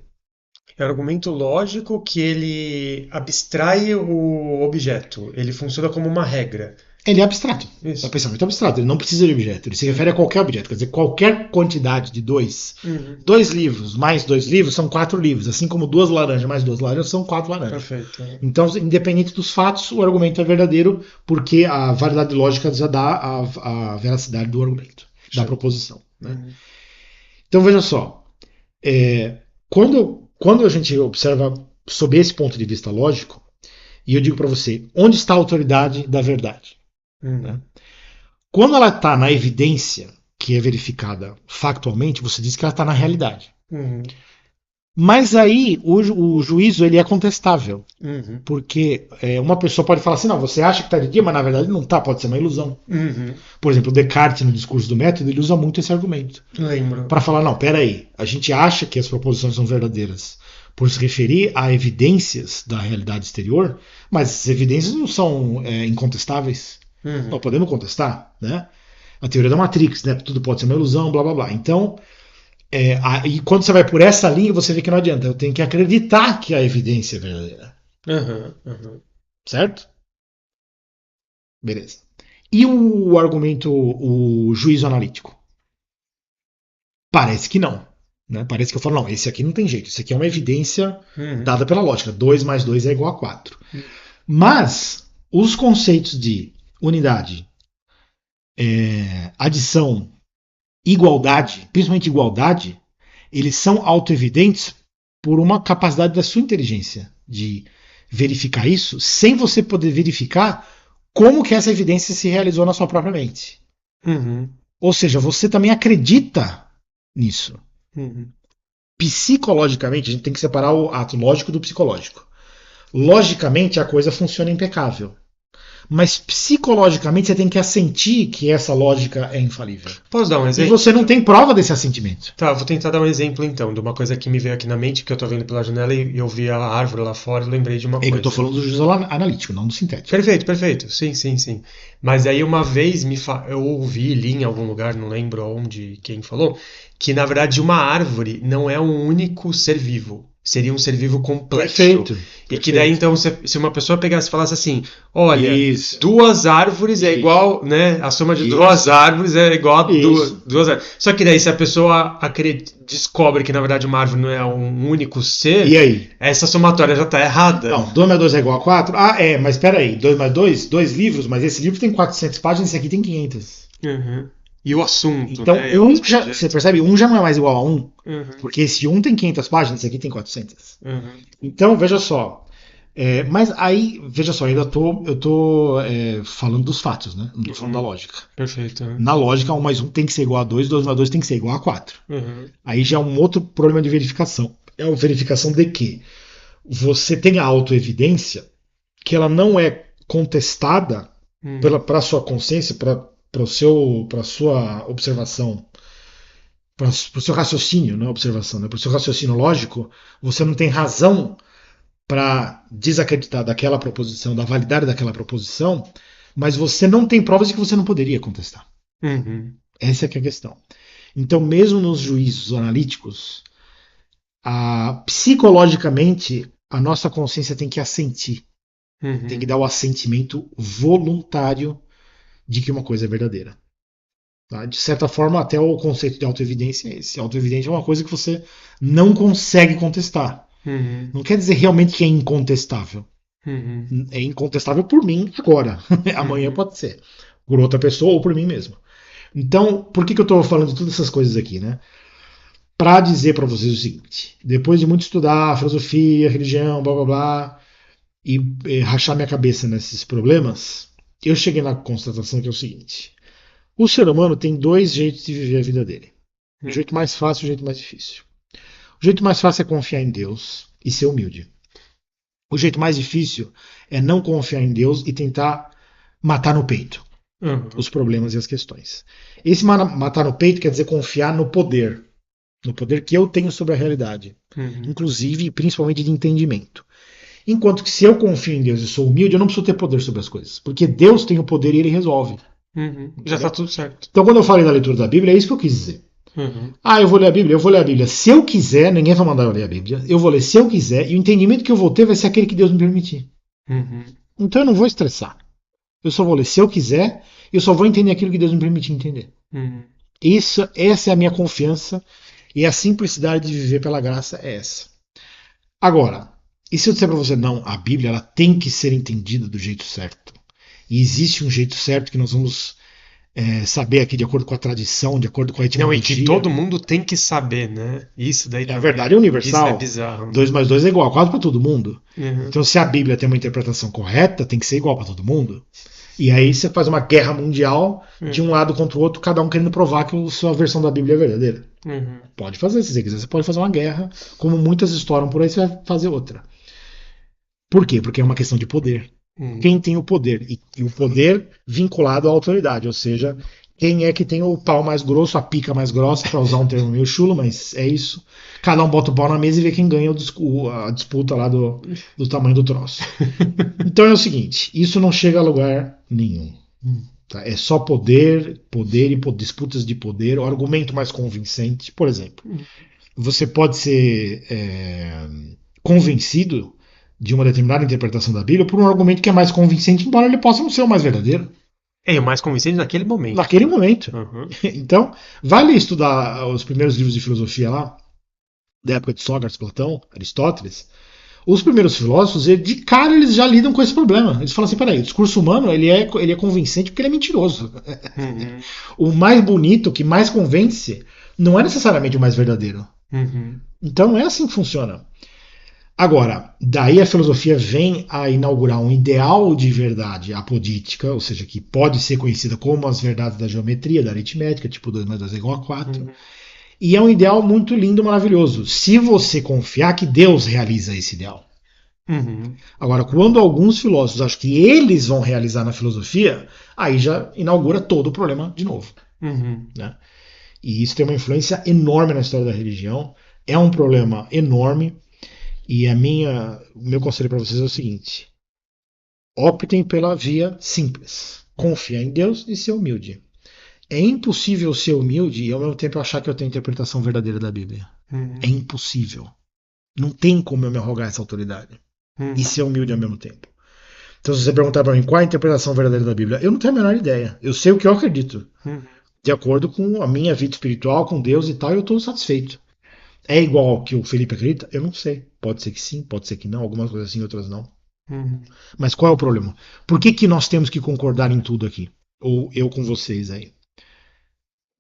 Speaker 1: É um argumento lógico que ele abstrai o objeto. Ele funciona como uma regra.
Speaker 2: Ele é abstrato. Isso. É um pensamento abstrato. Ele não precisa de objeto. Ele se refere a qualquer objeto. Quer dizer, qualquer quantidade de 2. 2 livros mais 2 livros são 4 livros. Assim como 2 laranjas mais 2 laranjas são 4 laranjas.
Speaker 1: Perfeito.
Speaker 2: Então, independente dos fatos, o argumento é verdadeiro porque a validade lógica já dá a veracidade do argumento, da proposição. Né? Então, veja só. Quando a gente observa sob esse ponto de vista lógico, e eu digo para você, onde está a autoridade da verdade? Né? Quando ela está na evidência, que é verificada factualmente, você diz que ela está na realidade. Mas aí o juízo ele é contestável. Porque uma pessoa pode falar assim, não, você acha que está de dia, mas na verdade não está, pode ser uma ilusão. Por exemplo, Descartes, no discurso do método, ele usa muito esse argumento.
Speaker 1: Lembro.
Speaker 2: Para falar, não, peraí, a gente acha que as proposições são verdadeiras por se referir a evidências da realidade exterior, mas essas evidências não são incontestáveis. Nós podemos contestar, né? A teoria da Matrix, né? Tudo pode ser uma ilusão, blá blá blá. Então, e quando você vai por essa linha, você vê que não adianta. Eu tenho que acreditar que a evidência é verdadeira. Certo? Beleza. E o argumento, o juízo analítico? Parece que não. Né? Parece que eu falo, não, esse aqui não tem jeito. Isso aqui é uma evidência dada pela lógica. 2 mais 2 é igual a 4. Mas os conceitos de unidade, adição, igualdade, principalmente igualdade, eles são autoevidentes por uma capacidade da sua inteligência de verificar isso sem você poder verificar como que essa evidência se realizou na sua própria mente. Ou seja, você também acredita nisso. Psicologicamente, a gente tem que separar o ato lógico do psicológico. Logicamente, a coisa funciona impecável. Mas psicologicamente você tem que assentir que essa lógica é infalível.
Speaker 1: Posso dar um exemplo?
Speaker 2: E você não tem prova desse assentimento.
Speaker 1: Tá, vou tentar dar um exemplo então, de uma coisa que me veio aqui na mente, que eu tô vendo pela janela e eu vi a árvore lá fora e lembrei de uma coisa.
Speaker 2: Eu tô falando do juízo analítico, não do sintético.
Speaker 1: Perfeito. Sim. Mas aí uma vez eu ouvi, li em algum lugar, não lembro onde, quem falou, que na verdade uma árvore não é um único ser vivo. Seria um ser vivo complexo.
Speaker 2: Perfeito.
Speaker 1: E que daí, então, se uma pessoa pegasse e falasse assim, olha,
Speaker 2: Isso.
Speaker 1: 2 árvores é igual, né? A soma de 2 árvores é igual a 2 árvores. Só que daí, se a pessoa descobre que, na verdade, uma árvore não é um único ser,
Speaker 2: e aí?
Speaker 1: Essa somatória já está errada.
Speaker 2: Não, 2 mais 2 é igual a 4? Mas peraí, 2 mais 2, 2 livros, mas esse livro tem 400 páginas, esse aqui tem 500.
Speaker 1: E o assunto,
Speaker 2: então,
Speaker 1: né?
Speaker 2: Você percebe? 1 já não é mais igual a 1. Porque esse 1 tem 500 páginas, esse aqui tem 400. Então, veja só. Mas aí, veja só, eu tô falando dos fatos, né? Não tô falando da
Speaker 1: Uhum.
Speaker 2: lógica.
Speaker 1: Perfeito. Uhum.
Speaker 2: Na lógica, 1 mais 1 tem que ser igual a 2, 2 mais 2 tem que ser igual a 4.
Speaker 1: Uhum.
Speaker 2: Aí já é um outro problema de verificação. É a verificação de que você tem a autoevidência, que ela não é contestada
Speaker 1: Uhum.
Speaker 2: para a sua consciência, para a sua observação, para o seu raciocínio, não é observação, né? Para o seu raciocínio lógico, você não tem razão para desacreditar daquela proposição, da validade daquela proposição, mas você não tem provas de que você não poderia contestar.
Speaker 1: Uhum.
Speaker 2: Essa é que é a questão. Então, mesmo nos juízos analíticos, psicologicamente, a nossa consciência tem que assentir, tem que
Speaker 1: Uhum.
Speaker 2: dar o assentimento voluntário de que uma coisa é verdadeira. Tá? De certa forma, até o conceito de autoevidência é esse. Autoevidência é uma coisa que você não consegue contestar.
Speaker 1: Uhum.
Speaker 2: Não quer dizer realmente que é incontestável.
Speaker 1: Uhum.
Speaker 2: É incontestável por mim agora. Amanhã
Speaker 1: Uhum.
Speaker 2: pode ser. Por outra pessoa ou por mim mesmo. Então, por que eu estou falando de todas essas coisas aqui, né? Para dizer para vocês o seguinte: depois de muito estudar filosofia, religião, blá blá blá, e rachar minha cabeça nesses problemas, eu cheguei na constatação que é o seguinte: o ser humano tem dois jeitos de viver a vida dele. O
Speaker 1: Uhum.
Speaker 2: jeito mais fácil e o jeito mais difícil. O jeito mais fácil é confiar em Deus e ser humilde. O jeito mais difícil é não confiar em Deus e tentar matar no peito
Speaker 1: Uhum.
Speaker 2: os problemas e as questões. Esse matar no peito quer dizer confiar no poder que eu tenho sobre a realidade,
Speaker 1: Uhum.
Speaker 2: inclusive e principalmente de entendimento. Enquanto que se eu confio em Deus e sou humilde, eu não preciso ter poder sobre as coisas, porque Deus tem o poder e ele resolve.
Speaker 1: Uhum. Já tá
Speaker 2: Entendeu?
Speaker 1: tudo certo.
Speaker 2: Então, quando eu falei da leitura da Bíblia, é isso que eu quis dizer.
Speaker 1: Uhum.
Speaker 2: Eu vou ler a Bíblia, eu vou ler a Bíblia. Se eu quiser, ninguém vai mandar eu ler a Bíblia. Eu vou ler se eu quiser, e o entendimento que eu vou ter vai ser aquele que Deus me permitir.
Speaker 1: Uhum.
Speaker 2: Então eu não vou estressar. Eu só vou ler se eu quiser, eu só vou entender aquilo que Deus me permitir entender.
Speaker 1: Uhum.
Speaker 2: Essa é a minha confiança e a simplicidade de viver pela graça é essa. Agora, e se eu disser para você, não, a Bíblia ela tem que ser entendida do jeito certo. E existe um jeito certo que nós vamos saber aqui de acordo com a tradição, de acordo com a
Speaker 1: Não, e que todo
Speaker 2: etimologia.
Speaker 1: mundo tem que saber, né? Isso daí
Speaker 2: A verdade
Speaker 1: também.
Speaker 2: é
Speaker 1: Isso é
Speaker 2: universal.
Speaker 1: bizarro, né?
Speaker 2: 2 mais 2 é igual, quase para todo mundo.
Speaker 1: Uhum.
Speaker 2: Então, se a Bíblia tem uma interpretação correta, tem que ser igual para todo mundo. E aí você faz uma guerra mundial de um
Speaker 1: Uhum.
Speaker 2: lado contra o outro, cada um querendo provar que a sua versão da Bíblia é verdadeira.
Speaker 1: Uhum.
Speaker 2: Pode fazer, se você quiser, você pode fazer uma guerra, como muitas estouram por aí, você vai fazer outra. Por quê? Porque é uma questão de poder.
Speaker 1: Uhum.
Speaker 2: Quem tem o poder? E o poder vinculado à autoridade, ou seja, quem é que tem o pau mais grosso, a pica mais grossa, para usar um termo meio chulo, mas é isso. Cada um bota o pau na mesa e vê quem ganha a disputa lá do tamanho do troço. Então é o seguinte: isso não chega a lugar nenhum. Tá? É só poder, poder e disputas de poder. O argumento mais convincente, por exemplo,
Speaker 1: Uhum.
Speaker 2: você pode ser convencido de uma determinada interpretação da Bíblia por um argumento que é mais convincente, embora ele possa não ser o mais verdadeiro
Speaker 1: É o mais convincente naquele momento.
Speaker 2: naquele momento.
Speaker 1: Uhum.
Speaker 2: Então, vale estudar os primeiros livros de filosofia lá, da época de Sócrates, Platão, Aristóteles. Os primeiros filósofos, de cara, eles já lidam com esse problema. Eles falam assim: peraí, o discurso humano ele é convincente porque ele é mentiroso.
Speaker 1: Uhum.
Speaker 2: O mais bonito, que mais convence, não é necessariamente o mais verdadeiro.
Speaker 1: Uhum.
Speaker 2: Então não é assim que funciona. Agora, daí a filosofia vem a inaugurar um ideal de verdade apodítica, ou seja, que pode ser conhecida como as verdades da geometria, da aritmética, tipo 2 mais 2 é igual a 4.
Speaker 1: Uhum.
Speaker 2: E é um ideal muito lindo, maravilhoso, se você confiar que Deus realiza esse ideal.
Speaker 1: Uhum.
Speaker 2: Agora, quando alguns filósofos acham que eles vão realizar na filosofia, aí já inaugura todo o problema de novo.
Speaker 1: Uhum.
Speaker 2: Né? E isso tem uma influência enorme na história da religião, é um problema enorme. E o meu conselho para vocês é o seguinte: optem pela via simples. Confiar em Deus e ser humilde. É impossível ser humilde e ao mesmo tempo achar que eu tenho a interpretação verdadeira da Bíblia. É
Speaker 1: Uhum.
Speaker 2: impossível. Não tem como eu me arrogar essa autoridade e
Speaker 1: Uhum.
Speaker 2: ser humilde ao mesmo tempo. Então, se você perguntar para mim qual é a interpretação verdadeira da Bíblia, eu não tenho a menor ideia. Eu sei o que eu acredito.
Speaker 1: Uhum.
Speaker 2: De acordo com a minha vida espiritual, com Deus e tal, eu estou satisfeito. É igual ao que o Felipe acredita? Eu não sei. Pode ser que sim, pode ser que não. Algumas coisas sim, outras não.
Speaker 1: Uhum.
Speaker 2: Mas qual é o problema? Por que nós temos que concordar em tudo aqui? Ou eu com vocês aí?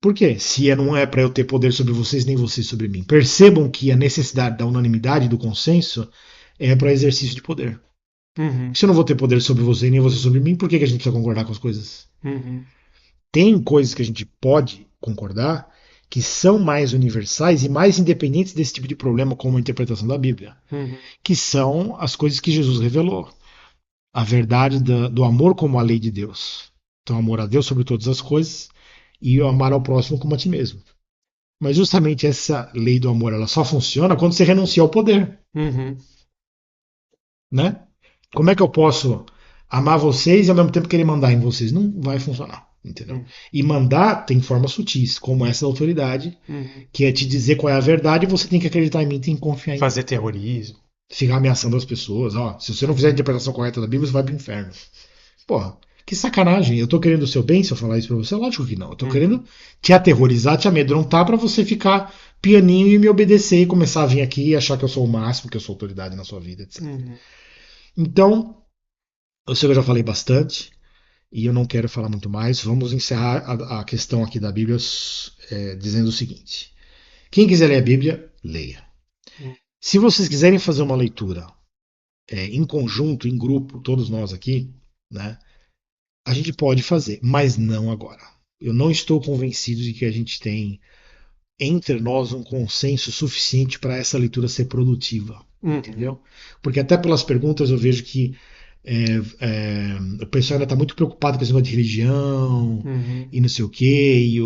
Speaker 2: Por quê? Se não é para eu ter poder sobre vocês, nem vocês sobre mim. Percebam que a necessidade da unanimidade, do consenso, é para exercício de poder.
Speaker 1: Uhum.
Speaker 2: Se eu não vou ter poder sobre você nem você sobre mim, por que a gente precisa concordar com as coisas?
Speaker 1: Uhum.
Speaker 2: Tem coisas que a gente pode concordar que são mais universais e mais independentes desse tipo de problema, como a interpretação da Bíblia,
Speaker 1: Uhum.
Speaker 2: que são as coisas que Jesus revelou. A verdade do amor como a lei de Deus. Então, amor a Deus sobre todas as coisas e o amar ao próximo como a ti mesmo. Mas justamente essa lei do amor ela só funciona quando você renuncia ao poder,
Speaker 1: Uhum.
Speaker 2: né? Como é que eu posso amar vocês e ao mesmo tempo querer mandar em vocês? Não vai funcionar, entendeu?
Speaker 1: Uhum.
Speaker 2: E mandar tem formas sutis, como essa da autoridade,
Speaker 1: Uhum.
Speaker 2: que é te dizer qual é a verdade e você tem que acreditar em mim, tem que confiar em mim.
Speaker 1: Fazer terrorismo.
Speaker 2: Ficar ameaçando as pessoas, ó, se você não fizer a interpretação correta da Bíblia, você vai pro inferno. Porra, que sacanagem. Eu tô querendo o seu bem se eu falar isso pra você? Lógico que não. Eu tô
Speaker 1: Uhum.
Speaker 2: querendo te aterrorizar, te amedrontar pra você ficar pianinho e me obedecer e começar a vir aqui e achar que eu sou o máximo, que eu sou autoridade na sua vida, etc.
Speaker 1: Uhum.
Speaker 2: Então, eu sei que eu já falei bastante e eu não quero falar muito mais. Vamos encerrar a questão aqui da Bíblia dizendo o seguinte: quem quiser ler a Bíblia, leia.
Speaker 1: Uhum.
Speaker 2: Se vocês quiserem fazer uma leitura em conjunto, em grupo, todos nós aqui, né, a gente pode fazer, mas não agora. Eu não estou convencido de que a gente tem entre nós um consenso suficiente para essa leitura ser produtiva,
Speaker 1: Uhum.
Speaker 2: entendeu? Porque até pelas perguntas eu vejo que o pessoal ainda está muito preocupado com esse negócio de religião
Speaker 1: Uhum.
Speaker 2: e não sei o quê,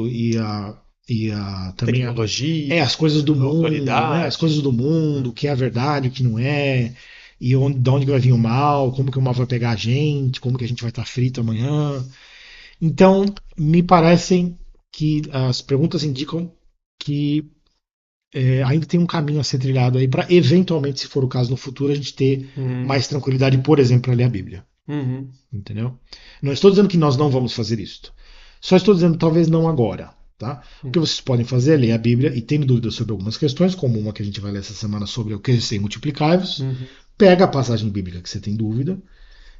Speaker 2: também
Speaker 1: Tecnologia,
Speaker 2: as coisas do mundo, né? As
Speaker 1: autoridade.
Speaker 2: coisas do mundo, o que é a verdade, o que não é, e de onde vai vir o mal, como que o mal vai pegar a gente, como que a gente vai estar frito amanhã. Então, me parecem que as perguntas indicam que ainda tem um caminho a ser trilhado aí para, eventualmente, se for o caso no futuro, a gente ter
Speaker 1: Uhum.
Speaker 2: mais tranquilidade, por exemplo, para ler a Bíblia.
Speaker 1: Uhum.
Speaker 2: Entendeu? Não estou dizendo que nós não vamos fazer isto. Só estou dizendo talvez não agora. Tá? O que
Speaker 1: Uhum.
Speaker 2: vocês podem fazer é ler a Bíblia e tendo dúvidas sobre algumas questões, como uma que a gente vai ler essa semana sobre o que ser multiplicáveis,
Speaker 1: Uhum.
Speaker 2: pega a passagem bíblica que você tem dúvida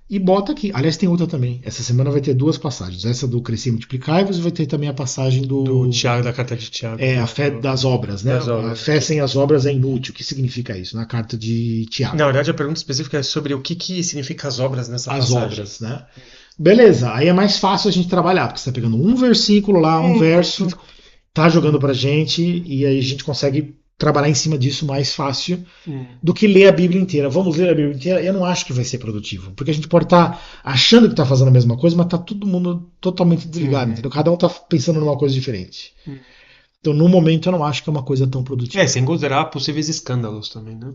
Speaker 2: e bota aqui. Aliás, tem outra também. Essa semana vai ter duas passagens. Essa do Crescer e Multiplicai-vos e vai ter também a passagem
Speaker 1: Do
Speaker 2: do
Speaker 1: Tiago, da carta de Tiago,
Speaker 2: a fé das obras, né?
Speaker 1: das
Speaker 2: A
Speaker 1: obras.
Speaker 2: fé sem as obras é inútil. O que significa isso? Na carta de
Speaker 1: Na
Speaker 2: Tiago.
Speaker 1: verdade, a pergunta específica é sobre o que significa as obras nessa
Speaker 2: As
Speaker 1: passagem.
Speaker 2: obras, né? Beleza, aí é mais fácil a gente trabalhar, porque você está pegando um versículo lá, um verso, tá jogando pra gente, e aí a gente consegue trabalhar em cima disso mais fácil
Speaker 1: Uhum.
Speaker 2: do que ler a Bíblia inteira. Vamos ler a Bíblia inteira? Eu não acho que vai ser produtivo, porque a gente pode estar achando que está fazendo a mesma coisa, mas tá todo mundo totalmente desligado,
Speaker 1: Uhum.
Speaker 2: entendeu? Cada um tá pensando numa coisa diferente.
Speaker 1: Uhum.
Speaker 2: Então, no momento, eu não acho que é uma coisa tão produtiva.
Speaker 1: Sem considerar possíveis escândalos também, né?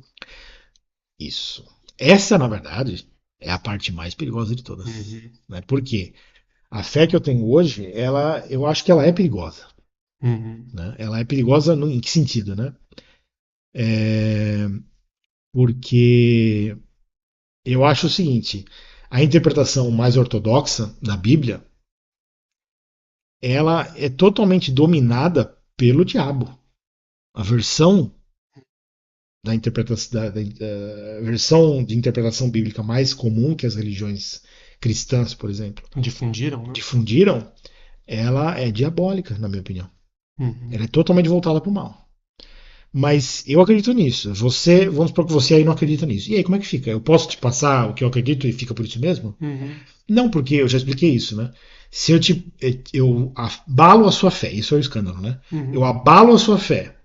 Speaker 2: Isso. Essa, na verdade, é a parte mais perigosa de todas.
Speaker 1: Uhum.
Speaker 2: Né? Por quê? A fé que eu tenho hoje, eu acho que ela é perigosa.
Speaker 1: Uhum.
Speaker 2: Né? Ela é perigosa em que sentido, né? É, porque eu acho o seguinte: a interpretação mais ortodoxa da Bíblia, ela é totalmente dominada pelo diabo. A versão da versão de interpretação bíblica mais comum que as religiões cristãs, por exemplo,
Speaker 1: Difundiram, né?
Speaker 2: difundiram, ela é diabólica, na minha opinião.
Speaker 1: Uhum.
Speaker 2: Ela é totalmente voltada para o mal. Mas eu acredito nisso. Você, vamos supor que você aí não acredita nisso. E aí, como é que fica? Eu posso te passar o que eu acredito e fica por isso mesmo?
Speaker 1: Uhum.
Speaker 2: Não, porque eu já expliquei isso, né? Se eu abalo a sua fé, isso é o escândalo, né? Eu
Speaker 1: Uhum.
Speaker 2: abalo a sua fé,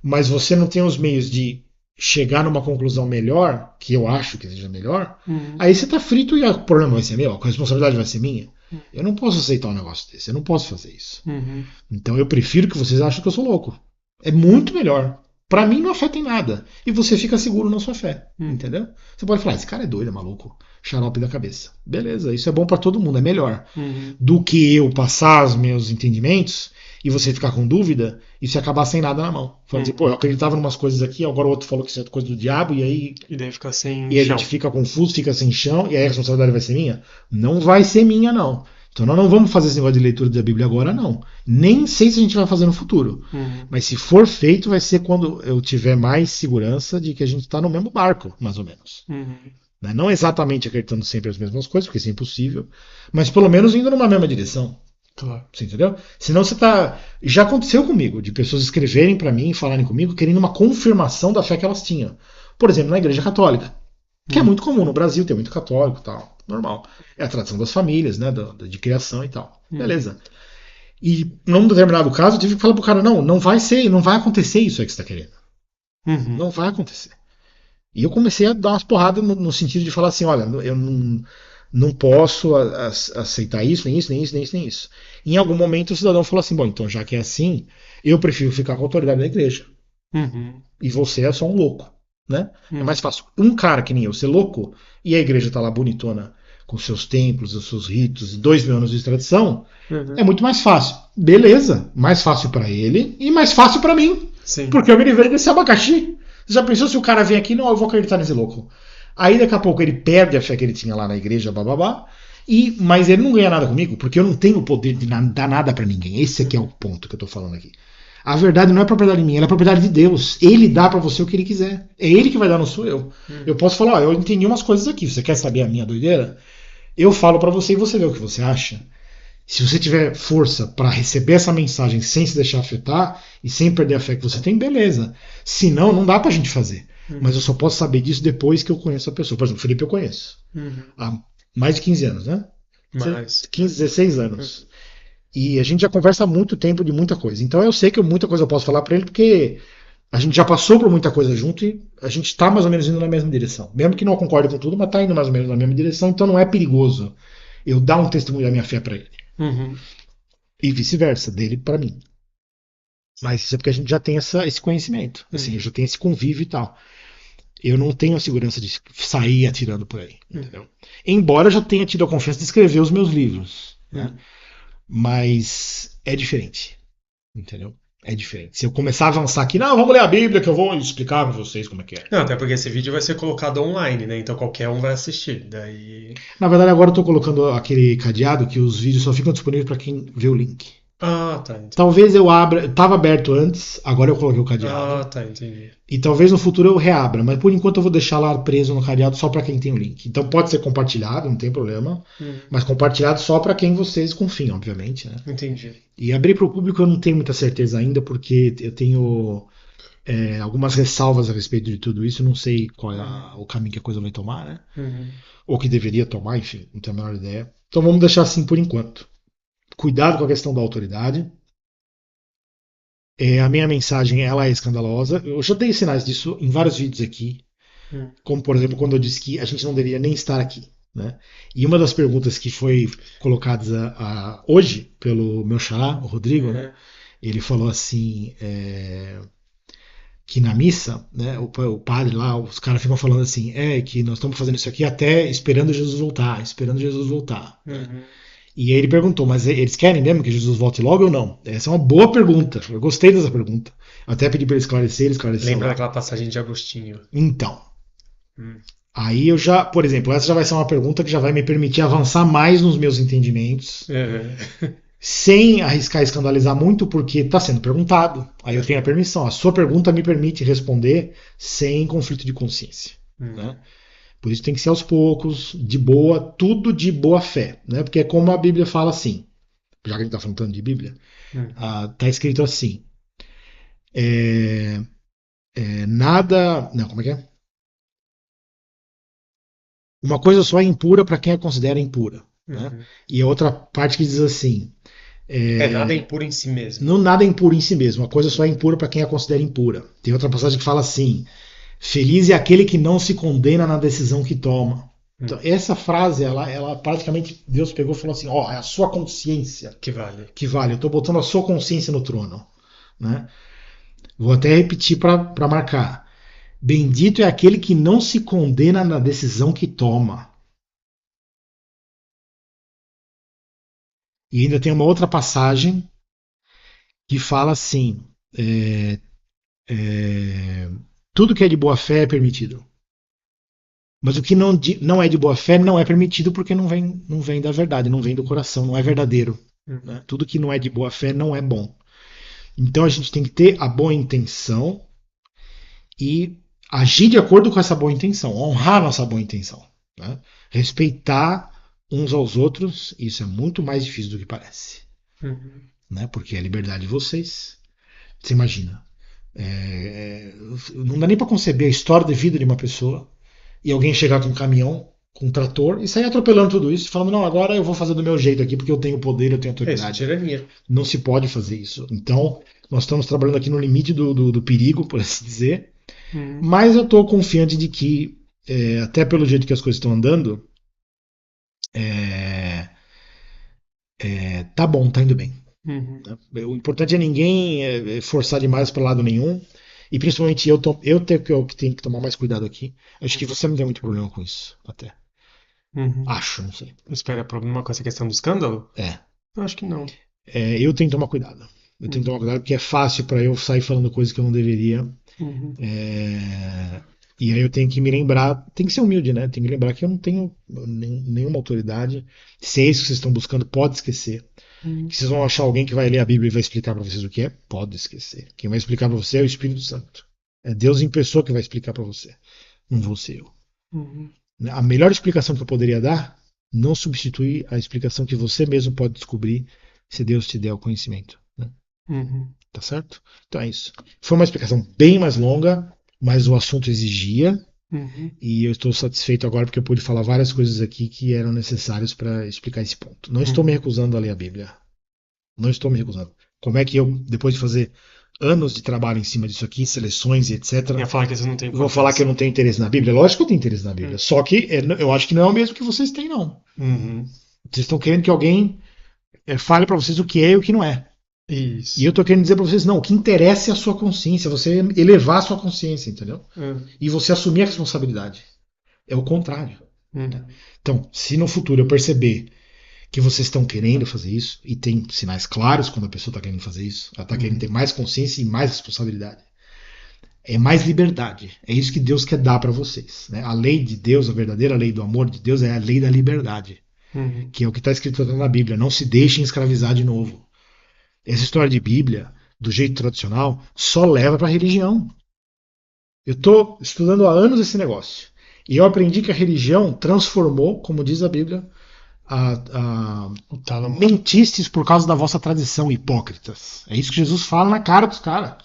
Speaker 2: mas você não tem os meios de chegar numa conclusão melhor, que eu acho que seja melhor,
Speaker 1: Uhum.
Speaker 2: aí você tá frito e o problema vai ser meu, a responsabilidade vai ser minha. Eu não posso aceitar um negócio desse, eu não posso fazer isso.
Speaker 1: Uhum.
Speaker 2: Então eu prefiro que vocês achem que eu sou louco. É muito melhor. Pra mim não afeta em nada. E você fica seguro na sua fé.
Speaker 1: Uhum.
Speaker 2: Entendeu? Você pode falar, esse cara é doido, é maluco. Xarope da cabeça. Beleza, isso é bom pra todo mundo, é melhor.
Speaker 1: Uhum.
Speaker 2: Do que eu passar os meus entendimentos e você ficar com dúvida e você acabar sem nada na mão. Falando assim, pô, eu acreditava em umas coisas aqui, agora o outro falou que isso é coisa do diabo, e aí
Speaker 1: E daí fica sem
Speaker 2: e a
Speaker 1: chão.
Speaker 2: gente fica confuso, fica sem chão, e aí a responsabilidade vai ser minha? Não vai ser minha, não. Então nós não vamos fazer esse negócio de leitura da Bíblia agora, não. Nem sei se a gente vai fazer no futuro.
Speaker 1: Uhum.
Speaker 2: Mas se for feito, vai ser quando eu tiver mais segurança de que a gente está no mesmo barco, mais ou menos.
Speaker 1: Uhum.
Speaker 2: Né? Não exatamente acreditando sempre as mesmas coisas, porque isso é impossível, mas pelo menos indo numa mesma direção.
Speaker 1: Claro.
Speaker 2: Você entendeu? Senão você tá. Já aconteceu comigo, de pessoas escreverem para mim, falarem comigo, querendo uma confirmação da fé que elas tinham. Por exemplo, na Igreja Católica. que é muito comum no Brasil, tem muito católico e tal, normal. É a tradição das famílias, né, de criação e tal.
Speaker 1: Uhum.
Speaker 2: Beleza. E num determinado caso, eu tive que falar pro cara, não, não vai ser, não vai acontecer isso aí que você tá querendo.
Speaker 1: Uhum.
Speaker 2: Não vai acontecer. E eu comecei a dar umas porradas no sentido de falar assim, olha, eu não posso aceitar isso, nem isso, nem isso, nem isso, nem isso. Em algum momento o cidadão falou assim, bom, então já que é assim, eu prefiro ficar com a autoridade da igreja.
Speaker 1: Uhum.
Speaker 2: E você é só um louco, né? É mais
Speaker 1: Uhum.
Speaker 2: fácil um cara que nem eu ser louco e a igreja tá lá bonitona com seus templos, os seus ritos, 2.000 anos de tradição, é
Speaker 1: Uhum.
Speaker 2: muito mais fácil. Beleza, mais fácil para ele e mais fácil para mim,
Speaker 1: Sim.
Speaker 2: porque eu me livrei desse abacaxi. Você já pensou se o cara vem aqui, não, eu vou acreditar nesse louco. Aí daqui a pouco ele perde a fé que ele tinha lá na igreja, bababá, mas ele não ganha nada comigo, porque eu não tenho o poder de dar nada para ninguém. Esse aqui é o
Speaker 1: Uhum.
Speaker 2: ponto que eu tô falando aqui. A verdade não é propriedade minha, ela é propriedade de Deus. Ele dá para você o que ele quiser. É ele que vai dar, não sou eu. Eu
Speaker 1: Uhum.
Speaker 2: posso falar, ó, eu entendi umas coisas aqui. Você quer saber a minha doideira? Eu falo para você e você vê o que você acha. Se você tiver força para receber essa mensagem sem se deixar afetar e sem perder a fé que você tem, beleza. Se não, não dá pra gente fazer. Mas eu
Speaker 1: Uhum.
Speaker 2: só posso saber disso depois que eu conheço a pessoa. Por exemplo, o Felipe eu conheço.
Speaker 1: Uhum.
Speaker 2: Há mais de 15 anos, né?
Speaker 1: Mas.
Speaker 2: 15, 16
Speaker 1: Uhum.
Speaker 2: anos. E a gente já conversa há muito tempo de muita coisa. Então eu sei que muita coisa eu posso falar para ele porque a gente já passou por muita coisa junto e a gente está mais ou menos indo na mesma direção. Mesmo que não concorde com tudo, mas está indo mais ou menos na mesma direção, então não é perigoso eu dar um testemunho da minha fé para ele.
Speaker 1: Uhum.
Speaker 2: E vice-versa, dele para mim. Mas isso é porque a gente já tem esse conhecimento. Assim, eu
Speaker 1: Uhum.
Speaker 2: já tenho esse convívio e tal. Eu não tenho a segurança de sair atirando por aí,
Speaker 1: Uhum.
Speaker 2: entendeu? Embora eu já tenha tido a confiança de escrever os meus livros, né?
Speaker 1: Uhum.
Speaker 2: Mas é diferente, entendeu? É diferente. Se eu começar a avançar aqui, não, vamos ler a Bíblia que eu vou explicar para vocês como é que é.
Speaker 1: Não, até porque esse vídeo vai ser colocado online, né? Então qualquer um vai assistir. Daí.
Speaker 2: Na verdade, agora eu estou colocando aquele cadeado que os vídeos só ficam disponíveis para quem vê o link.
Speaker 1: Ah, tá, entendi.
Speaker 2: Talvez eu abra, estava aberto antes, agora eu coloquei o
Speaker 1: Ah,
Speaker 2: cadeado.
Speaker 1: tá, entendi.
Speaker 2: E talvez no futuro eu reabra, mas por enquanto eu vou deixar lá preso no cadeado só para quem tem o link. Então pode ser compartilhado, não tem problema,
Speaker 1: Uhum.
Speaker 2: mas compartilhado só para quem vocês confiam, obviamente, né?
Speaker 1: Entendi.
Speaker 2: E abrir para o público eu não tenho muita certeza ainda, porque eu tenho algumas ressalvas a respeito de tudo isso. Não sei qual é
Speaker 1: Uhum.
Speaker 2: o caminho que a coisa vai tomar, né?
Speaker 1: Uhum.
Speaker 2: Ou que deveria tomar, enfim, não tenho a menor ideia. Então vamos deixar assim por enquanto. Cuidado com a questão da autoridade. A minha mensagem ela é escandalosa. Eu já dei sinais disso em vários vídeos aqui.
Speaker 1: Uhum.
Speaker 2: Como, por exemplo, quando eu disse que a gente não deveria nem estar aqui. Né? E uma das perguntas que foi colocada hoje pelo meu xará, o Rodrigo, né?
Speaker 1: Uhum.
Speaker 2: Ele falou assim que na missa, né, o padre lá, os caras ficam falando assim, que nós estamos fazendo isso aqui até esperando Jesus voltar, esperando Jesus voltar. Né?
Speaker 1: Uhum.
Speaker 2: E aí ele perguntou, mas eles querem mesmo que Jesus volte logo ou não? Essa é uma boa pergunta. Eu gostei dessa pergunta. Até pedi para ele esclarecer, ele esclareceu
Speaker 1: Lembra
Speaker 2: lá.
Speaker 1: daquela passagem de Agostinho?
Speaker 2: Então,
Speaker 1: Uhum.
Speaker 2: aí eu já, por exemplo, essa já vai ser uma pergunta que já vai me permitir avançar mais nos meus entendimentos,
Speaker 1: Uhum.
Speaker 2: sem arriscar escandalizar muito, porque está sendo perguntado. Aí eu tenho a
Speaker 1: Uhum.
Speaker 2: permissão. A sua pergunta me permite responder sem conflito de consciência. Né?
Speaker 1: Uhum.
Speaker 2: Por isso tem que ser aos poucos, de boa, tudo de boa fé. Né? Porque é como a Bíblia fala assim, já que a gente está falando de Bíblia,
Speaker 1: Uhum.
Speaker 2: está escrito assim: é, nada. Não, como é que é? Uma coisa só é impura para quem a considera impura. Né?
Speaker 1: Uhum.
Speaker 2: E a outra parte que diz assim:
Speaker 1: Nada é
Speaker 2: é,
Speaker 1: impuro em si mesmo.
Speaker 2: não nada é impuro em si mesmo, uma coisa só é impura para quem a considera impura. Tem outra passagem que fala assim: feliz é aquele que não se condena na decisão que toma. Então,
Speaker 1: Uhum.
Speaker 2: essa frase, ela praticamente Deus pegou e falou assim: ó, é a sua consciência
Speaker 1: Que vale.
Speaker 2: que vale. Eu estou botando a sua consciência no trono. Né? Vou até repetir para marcar. Bendito é aquele que não se condena na decisão que toma. E ainda tem uma outra passagem que fala assim: é, é, tudo que é de boa fé é permitido. Mas o que não é de boa fé não é permitido porque não vem da verdade, não vem do coração, não é verdadeiro. Né?
Speaker 1: Uhum.
Speaker 2: Tudo que não é de boa fé não é bom. Então a gente tem que ter a boa intenção e agir de acordo com essa boa intenção, honrar nossa boa intenção. Né? Respeitar uns aos outros, isso é muito mais difícil do que parece.
Speaker 1: Uhum.
Speaker 2: Né? Porque é a liberdade de vocês. Você imagina. Não dá nem para conceber a história de vida de uma pessoa e alguém chegar com um caminhão, com um trator, e sair atropelando tudo isso, falando, não, agora eu vou fazer do meu jeito aqui, porque eu tenho poder, eu tenho
Speaker 1: É isso,
Speaker 2: autoridade.
Speaker 1: tirania.
Speaker 2: Não se pode fazer isso. Então, nós estamos trabalhando aqui no limite do perigo, por assim dizer,
Speaker 1: Uhum.
Speaker 2: mas eu estou confiante de que, até pelo jeito que as coisas estão andando, é, tá bom, tá indo bem.
Speaker 1: Uhum.
Speaker 2: O importante é ninguém forçar demais para lado nenhum. E principalmente eu que tenho que tomar mais cuidado aqui. Acho que você não tem muito problema com isso, até.
Speaker 1: Uhum.
Speaker 2: Acho, não sei.
Speaker 1: Espera, problema com essa questão do escândalo?
Speaker 2: É.
Speaker 1: Eu acho que não.
Speaker 2: Eu tenho que tomar cuidado. Eu tenho que tomar
Speaker 1: Uhum.
Speaker 2: cuidado porque é fácil para eu sair falando coisas que eu não deveria.
Speaker 1: Uhum.
Speaker 2: É, E aí eu tenho que me lembrar, tem que ser humilde, né? Tem que lembrar que eu não tenho nenhuma autoridade. Se é isso que vocês estão buscando, pode esquecer.
Speaker 1: Uhum.
Speaker 2: Que vocês vão achar alguém que vai ler a Bíblia e vai explicar para vocês o que é, pode esquecer. Quem vai explicar para você é o Espírito Santo. É Deus em pessoa que vai explicar para você, não vou ser eu.
Speaker 1: Uhum.
Speaker 2: A melhor explicação que eu poderia dar não substitui a explicação que você mesmo pode descobrir se Deus te der o conhecimento. Né?
Speaker 1: Uhum.
Speaker 2: Tá certo? Então é isso. Foi uma explicação bem mais longa, mas o assunto exigia.
Speaker 1: Uhum.
Speaker 2: E eu estou satisfeito agora porque eu pude falar várias coisas aqui que eram necessárias para explicar esse ponto. Não estou me
Speaker 1: Uhum.
Speaker 2: recusando a ler a Bíblia. Não estou me recusando. Como é que eu, depois de fazer anos de trabalho em cima disso aqui, seleções e etc.,
Speaker 1: Ia falar que isso não tem
Speaker 2: vou falar que eu
Speaker 1: importância.
Speaker 2: não tenho interesse na Bíblia? Lógico que eu tenho interesse na Bíblia.
Speaker 1: Uhum.
Speaker 2: Só que eu acho que não é o mesmo que vocês têm, não.
Speaker 1: Uhum.
Speaker 2: Vocês estão querendo que alguém fale para vocês o que é e o que não é. E eu
Speaker 1: Isso.
Speaker 2: estou querendo dizer para vocês, não, o que interessa é a sua consciência, você elevar a sua consciência, entendeu?
Speaker 1: Uhum.
Speaker 2: E você assumir a responsabilidade. É o contrário. Né?
Speaker 1: Uhum.
Speaker 2: Então, se no futuro eu perceber que vocês estão querendo fazer isso, e tem sinais claros quando a pessoa está querendo fazer isso, ela está querendo ter
Speaker 1: Uhum.
Speaker 2: mais consciência e mais responsabilidade. É mais liberdade. É isso que Deus quer dar para vocês. Né? A lei de Deus, a verdadeira lei do amor de Deus, é a lei da liberdade,
Speaker 1: Uhum.
Speaker 2: que é o que está escrito na Bíblia. Não se deixem escravizar de novo. Essa história de Bíblia, do jeito tradicional, só leva para a religião. Eu estou estudando há anos esse negócio. E eu aprendi que a religião transformou, como diz a Bíblia, a
Speaker 1: O tálamo.
Speaker 2: mentistes por causa da vossa tradição, hipócritas. É isso que Jesus fala na cara dos caras.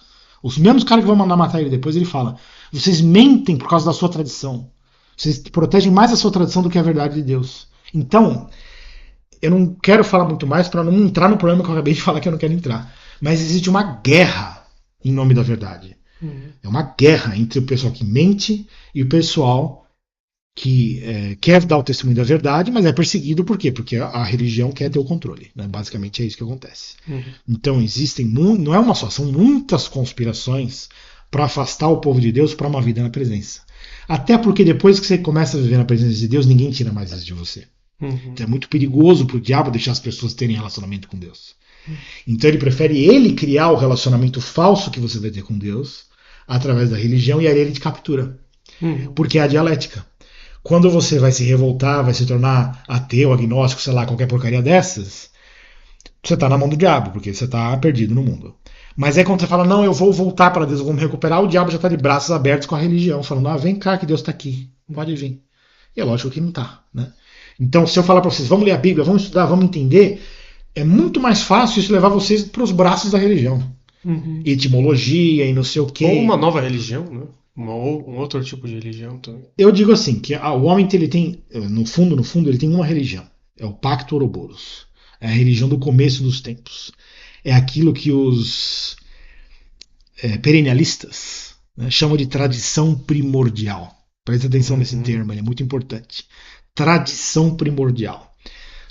Speaker 2: Os mesmos caras que vão mandar matar ele depois, ele fala: vocês mentem por causa da sua tradição. Vocês protegem mais a sua tradição do que a verdade de Deus. Então, eu não quero falar muito mais para não entrar no problema que eu acabei de falar que eu não quero entrar. Mas existe uma guerra em nome da verdade.
Speaker 1: Uhum.
Speaker 2: É uma guerra entre o pessoal que mente e o pessoal que quer dar o testemunho da verdade, mas é perseguido por quê? Porque a religião quer ter o controle. Né? Basicamente é isso que acontece.
Speaker 1: Uhum.
Speaker 2: Então existem, não é uma só, são muitas conspirações para afastar o povo de Deus para uma vida na presença. Até porque depois que você começa a viver na presença de Deus, ninguém tira mais isso de você.
Speaker 1: Uhum.
Speaker 2: Então é muito perigoso para o diabo deixar as pessoas terem relacionamento com Deus. Então ele prefere ele criar o relacionamento falso que você vai ter com Deus através da religião e aí ele te captura.
Speaker 1: Uhum.
Speaker 2: Porque é a dialética. Quando você vai se revoltar, vai se tornar ateu, agnóstico, sei lá, qualquer porcaria dessas, você está na mão do diabo, porque você está perdido no mundo. Mas é quando você fala, não, eu vou voltar para Deus, eu vou me recuperar, o diabo já está de braços abertos com a religião, falando, vem cá que Deus está aqui, pode vir. E é lógico que não está. Né? Então, se eu falar para vocês, vamos ler a Bíblia, vamos estudar, vamos entender, é muito mais fácil isso levar vocês para os braços da religião.
Speaker 1: Uhum.
Speaker 2: Etimologia e não sei o
Speaker 1: Ou
Speaker 2: quê.
Speaker 1: uma nova religião, né? Um outro tipo de religião também.
Speaker 2: Eu digo assim, que o homem ele tem, no fundo, ele tem uma religião. É o Pacto Ouroboros. É a religião do começo dos tempos. É aquilo que os perennialistas, né, chamam de tradição primordial. Preste atenção nesse
Speaker 1: Uhum.
Speaker 2: termo, ele é muito importante. Tradição primordial.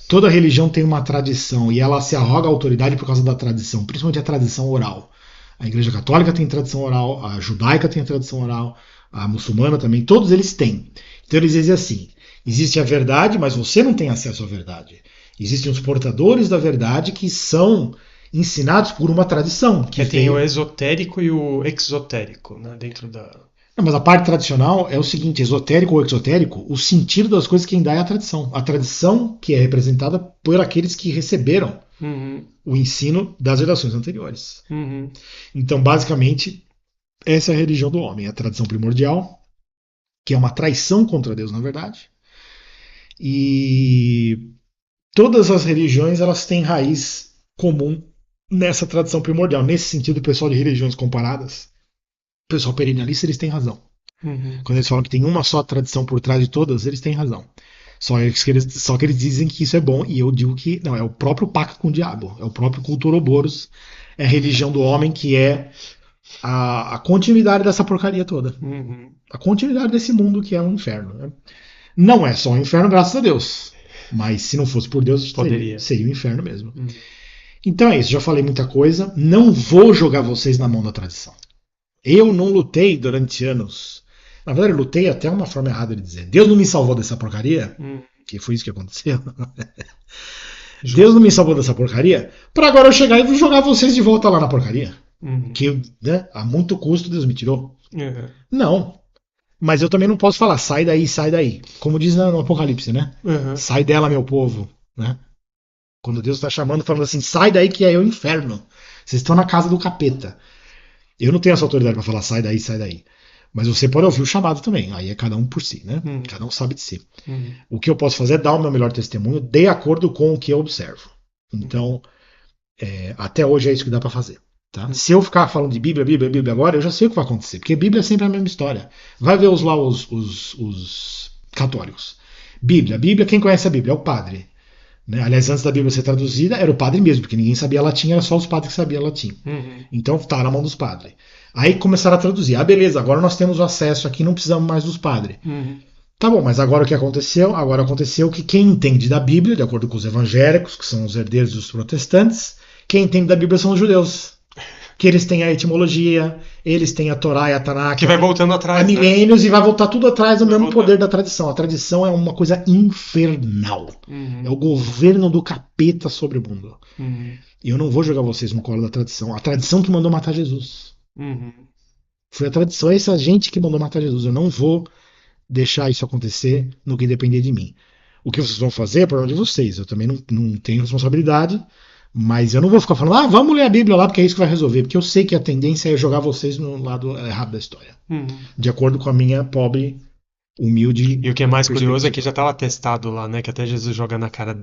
Speaker 2: Toda religião tem uma tradição e ela se arroga a autoridade por causa da tradição, principalmente a tradição oral. A Igreja Católica tem tradição oral, a judaica tem a tradição oral, a muçulmana também, todos eles têm. Então eles dizem assim: existe a verdade, mas você não tem acesso à verdade. Existem os portadores da verdade que são ensinados por uma tradição que
Speaker 1: Tem o
Speaker 2: veio.
Speaker 1: esotérico e o exotérico, né? Dentro da.
Speaker 2: Não, mas a parte tradicional é o seguinte: esotérico ou exotérico, o sentido das coisas quem dá é a tradição. A tradição que é representada por aqueles que receberam
Speaker 1: Uhum.
Speaker 2: o ensino das gerações anteriores.
Speaker 1: Uhum.
Speaker 2: Então, basicamente, essa é a religião do homem, a tradição primordial, que é uma traição contra Deus, na verdade. E todas as religiões elas têm raiz comum nessa tradição primordial. Nesse sentido, o pessoal de religiões comparadas, o pessoal perennialista, eles têm razão.
Speaker 1: Uhum.
Speaker 2: Quando eles falam que tem uma só tradição por trás de todas, eles têm razão. Só que eles dizem que isso é bom, e eu digo que não, é o próprio pacto com o diabo, é o próprio Culturoboros, é a religião do homem que é a continuidade dessa porcaria toda.
Speaker 1: Uhum.
Speaker 2: A continuidade desse mundo que é um inferno. Né? Não é só um inferno, graças a Deus. Mas se não fosse por Deus, seria um inferno mesmo.
Speaker 1: Uhum.
Speaker 2: Então é isso, já falei muita coisa. Não vou jogar vocês na mão da tradição. Eu não lutei durante anos. Na verdade, eu lutei até uma forma errada de dizer. Deus não me salvou dessa porcaria, que foi isso que aconteceu. Deus não me salvou dessa porcaria, para agora eu chegar e jogar vocês de volta lá na porcaria. Que a muito custo Deus me tirou.
Speaker 1: Uhum.
Speaker 2: Não. Mas eu também não posso falar, sai daí, sai daí. Como diz no Apocalipse, né?
Speaker 1: Uhum.
Speaker 2: Sai dela, meu povo. Né? Quando Deus está chamando, falando assim, sai daí que é o inferno. Vocês estão na casa do capeta. Eu não tenho essa autoridade para falar, sai daí, sai daí. Mas você pode ouvir o chamado também. Aí é cada um por si, né? Cada um sabe de si. O que eu posso fazer é dar o meu melhor testemunho de acordo com o que eu observo. Então, até hoje é isso que dá para fazer. Tá? Se eu ficar falando de Bíblia agora, eu já sei o que vai acontecer. Porque Bíblia é sempre a mesma história. Vai ver os católicos. Bíblia, quem conhece a Bíblia? É o padre. Né? Aliás, antes da Bíblia ser traduzida, era o padre mesmo, porque ninguém sabia latim, era só os padres que sabiam latim. Então tá na mão dos padres. Aí começaram a traduzir. Beleza, agora nós temos o acesso aqui, não precisamos mais dos padres. Tá bom, mas agora o que aconteceu? Agora aconteceu que quem entende da Bíblia, de acordo com os evangélicos, que são os herdeiros dos protestantes, quem entende da Bíblia são os judeus. Que eles têm a etimologia, eles têm a Torá e a Tanakh.
Speaker 1: Que vai voltando atrás.
Speaker 2: Há milênios, né? E vai voltar tudo atrás do mesmo poder da tradição. A tradição é uma coisa infernal. É o governo do capeta sobre o mundo. E eu não vou jogar vocês no colo da tradição. A tradição que mandou matar Jesus. Foi a tradição, é essa gente que mandou matar Jesus. Eu não vou deixar isso acontecer no que depender de mim. O que vocês vão fazer é problema de vocês. Eu também não tenho responsabilidade. Mas eu não vou ficar falando, vamos ler a Bíblia lá, porque é isso que vai resolver. Porque eu sei que a tendência é jogar vocês no lado errado da história. De acordo com a minha pobre, humilde...
Speaker 1: E o que é mais curioso é que já estava atestado lá, né? Que até Jesus joga na cara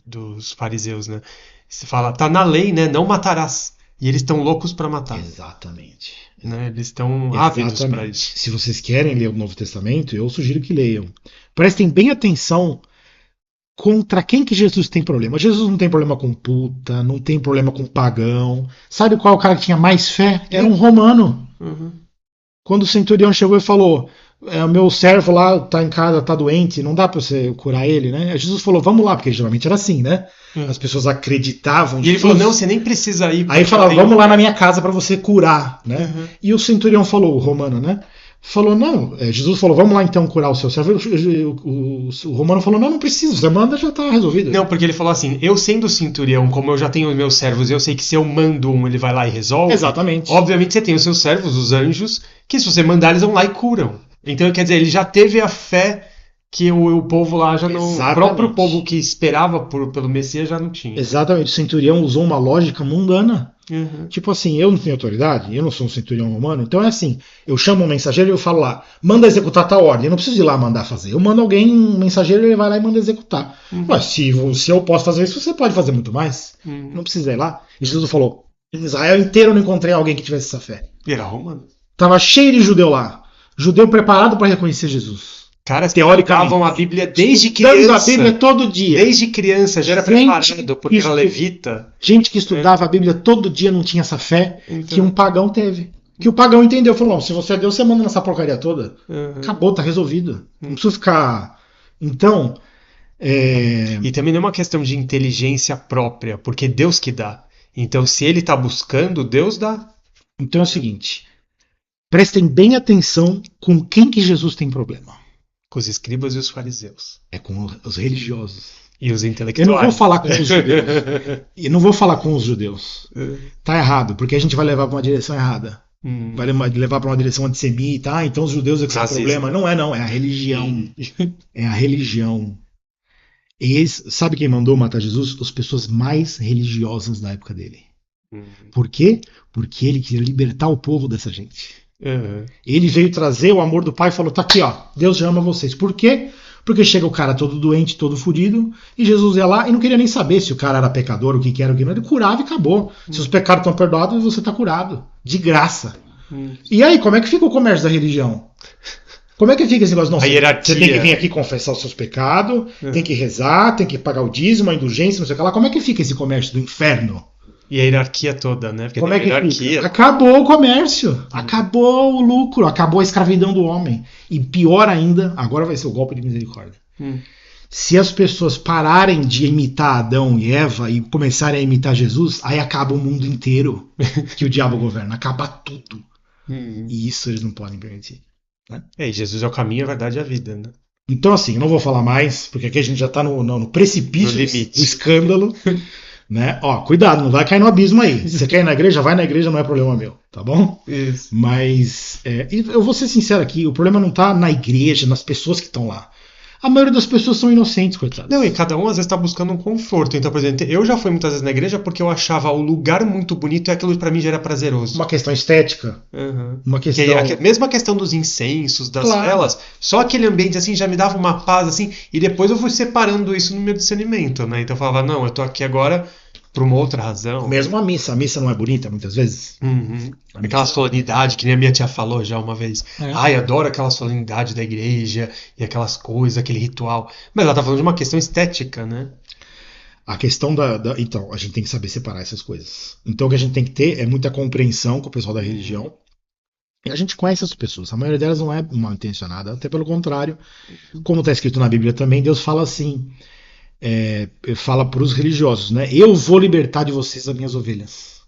Speaker 1: dos fariseus, né? Você fala, tá na lei, né? Não matarás. E eles estão loucos para matar.
Speaker 2: Exatamente.
Speaker 1: Né? Eles estão ávidos para isso.
Speaker 2: Se vocês querem ler o Novo Testamento, eu sugiro que leiam. Prestem bem atenção contra quem que Jesus tem problema. Jesus não tem problema com puta, não tem problema com pagão. Sabe qual é o cara que tinha mais fé? Era um romano. Quando o centurião chegou e falou, o meu servo lá tá em casa, tá doente, não dá para você curar ele, né? Jesus falou, vamos lá, porque geralmente era assim, né? As pessoas acreditavam.
Speaker 1: E ele falou, não, você nem precisa ir.
Speaker 2: Aí falava, vamos lá na minha casa para você curar, né? E o centurião falou, o romano, né? Falou, não, Jesus falou, vamos lá então curar o seu servo. O romano falou, não precisa, você manda, já tá resolvido.
Speaker 1: Não, porque ele falou assim, eu sendo centurião, como eu já tenho os meus servos, eu sei que se eu mando ele vai lá e resolve.
Speaker 2: Exatamente.
Speaker 1: Obviamente você tem os seus servos, os anjos, que se você mandar eles vão lá e curam. Então quer dizer, ele já teve a fé que o povo lá já não...
Speaker 2: Exatamente.
Speaker 1: O próprio povo que esperava pelo Messias já não tinha.
Speaker 2: Exatamente, o centurião usou uma lógica mundana. Tipo assim, eu não tenho autoridade, eu não sou um centurião romano, então é assim, eu chamo um mensageiro e eu falo lá, manda executar tal ordem, eu não preciso ir lá mandar fazer, eu mando alguém, um mensageiro, ele vai lá e manda executar. Mas se eu posso fazer isso, você pode fazer muito mais, não precisa ir lá. E Jesus falou, em Israel inteiro eu não encontrei alguém que tivesse essa fé.
Speaker 1: Era romano.
Speaker 2: Tava cheio de judeu lá, judeu preparado para reconhecer Jesus.
Speaker 1: Caras que teoricamente a Bíblia desde criança.
Speaker 2: Estudando a Bíblia todo dia.
Speaker 1: Desde criança já era preparado, porque era levita.
Speaker 2: Gente que estudava a Bíblia todo dia não tinha essa fé que um pagão teve. Que o pagão entendeu, falou, se você é Deus, você manda nessa porcaria toda. Acabou, tá resolvido. Não precisa ficar... Então...
Speaker 1: E também não é uma questão de inteligência própria, porque Deus que dá. Então se ele tá buscando, Deus dá.
Speaker 2: Então é o seguinte, prestem bem atenção com quem que Jesus tem problema.
Speaker 1: Com os escribas e os fariseus.
Speaker 2: É com os religiosos.
Speaker 1: E os intelectuais.
Speaker 2: Eu não vou falar com os judeus. Eu não vou falar com os judeus. Tá errado, porque a gente vai levar para uma direção errada. Vai levar para uma direção antissemita. Então os judeus é que são o problema. Não, é a religião. É a religião. Sabe quem mandou matar Jesus? As pessoas mais religiosas da época dele. Por quê? Porque ele queria libertar o povo dessa gente. Ele veio trazer o amor do Pai e falou, tá aqui, ó, Deus já ama vocês. Por quê? Porque chega o cara todo doente, todo fodido, e Jesus ia lá e não queria nem saber se o cara era pecador, o que era, o que não era. Ele curava e acabou. Se os pecados estão perdoados, você está curado. De graça. E aí, como é que fica o comércio da religião? Como é que fica esse negócio? Não,
Speaker 1: A
Speaker 2: você
Speaker 1: hierarquia.
Speaker 2: tem que vir aqui confessar os seus pecados, tem que rezar, tem que pagar o dízimo, a indulgência, não sei o que lá. Como é que fica esse comércio do inferno?
Speaker 1: E a hierarquia toda, né? Porque
Speaker 2: Como
Speaker 1: tem
Speaker 2: é que
Speaker 1: hierarquia.
Speaker 2: fica? Acabou o comércio, acabou o lucro, acabou a escravidão do homem. E pior ainda, agora vai ser o golpe de misericórdia. Se as pessoas pararem de imitar Adão e Eva e começarem a imitar Jesus, aí acaba o mundo inteiro que o diabo governa. Acaba tudo. E isso eles não podem permitir. Né?
Speaker 1: E Jesus é o caminho, a verdade e a vida, né?
Speaker 2: Então, assim, eu não vou falar mais, porque aqui a gente já está no precipício
Speaker 1: No limite.
Speaker 2: do escândalo. Né? Ó, cuidado, não vai cair no abismo aí. Se você quer ir na igreja, vai na igreja, não é problema meu, tá bom?
Speaker 1: Isso.
Speaker 2: Mas eu vou ser sincero aqui, o problema não está na igreja, nas pessoas que estão lá. A maioria das pessoas são inocentes, coitadas.
Speaker 1: Não, e cada um às vezes está buscando um conforto. Então, por exemplo, eu já fui muitas vezes na igreja porque eu achava o lugar muito bonito e aquilo para mim já era prazeroso.
Speaker 2: Uma questão estética. Uma questão...
Speaker 1: Mesmo a questão dos incensos, das
Speaker 2: Claro.
Speaker 1: velas, só aquele ambiente assim já me dava uma paz assim, e depois eu fui separando isso no meu discernimento, né? Então eu falava, não, eu tô aqui agora por uma outra razão.
Speaker 2: Mesmo a missa não é bonita muitas vezes?
Speaker 1: Aquela solenidade que nem a minha tia falou já uma vez. Ai, adoro aquela solenidade da igreja e aquelas coisas, aquele ritual. Mas ela tá falando de uma questão estética, né?
Speaker 2: A questão Então, a gente tem que saber separar essas coisas. Então o que a gente tem que ter é muita compreensão com o pessoal da religião. E a gente conhece as pessoas, a maioria delas não é mal intencionada, até pelo contrário. Como está escrito na Bíblia também, Deus fala assim, fala para os religiosos, né? Eu vou libertar de vocês as minhas ovelhas.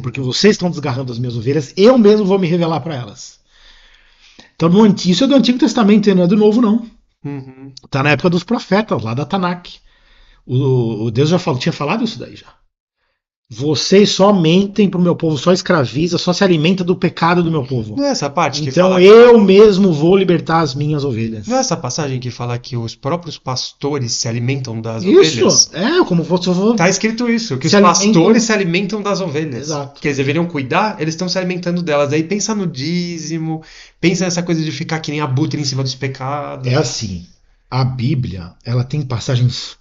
Speaker 2: Porque vocês estão desgarrando as minhas ovelhas, eu mesmo vou me revelar para elas. Então, isso é do Antigo Testamento, não é do Novo, não. Está na época dos profetas, lá da Tanakh. O Deus já tinha falado isso daí já. Vocês só mentem pro meu povo, só escraviza, só se alimenta do pecado do meu povo.
Speaker 1: Não é essa parte que
Speaker 2: então
Speaker 1: fala
Speaker 2: eu mesmo vou libertar as minhas ovelhas.
Speaker 1: Não é essa passagem que fala que os próprios pastores se alimentam das
Speaker 2: Isso,
Speaker 1: ovelhas?
Speaker 2: como se eu vou...
Speaker 1: Tá escrito isso, que os
Speaker 2: Se
Speaker 1: pastores
Speaker 2: alimentam-
Speaker 1: se alimentam das ovelhas.
Speaker 2: Exato.
Speaker 1: Que eles deveriam cuidar, eles estão se alimentando delas. Aí pensa no dízimo, pensa nessa coisa de ficar que nem abutre em cima dos pecados.
Speaker 2: É assim, a Bíblia, ela tem passagens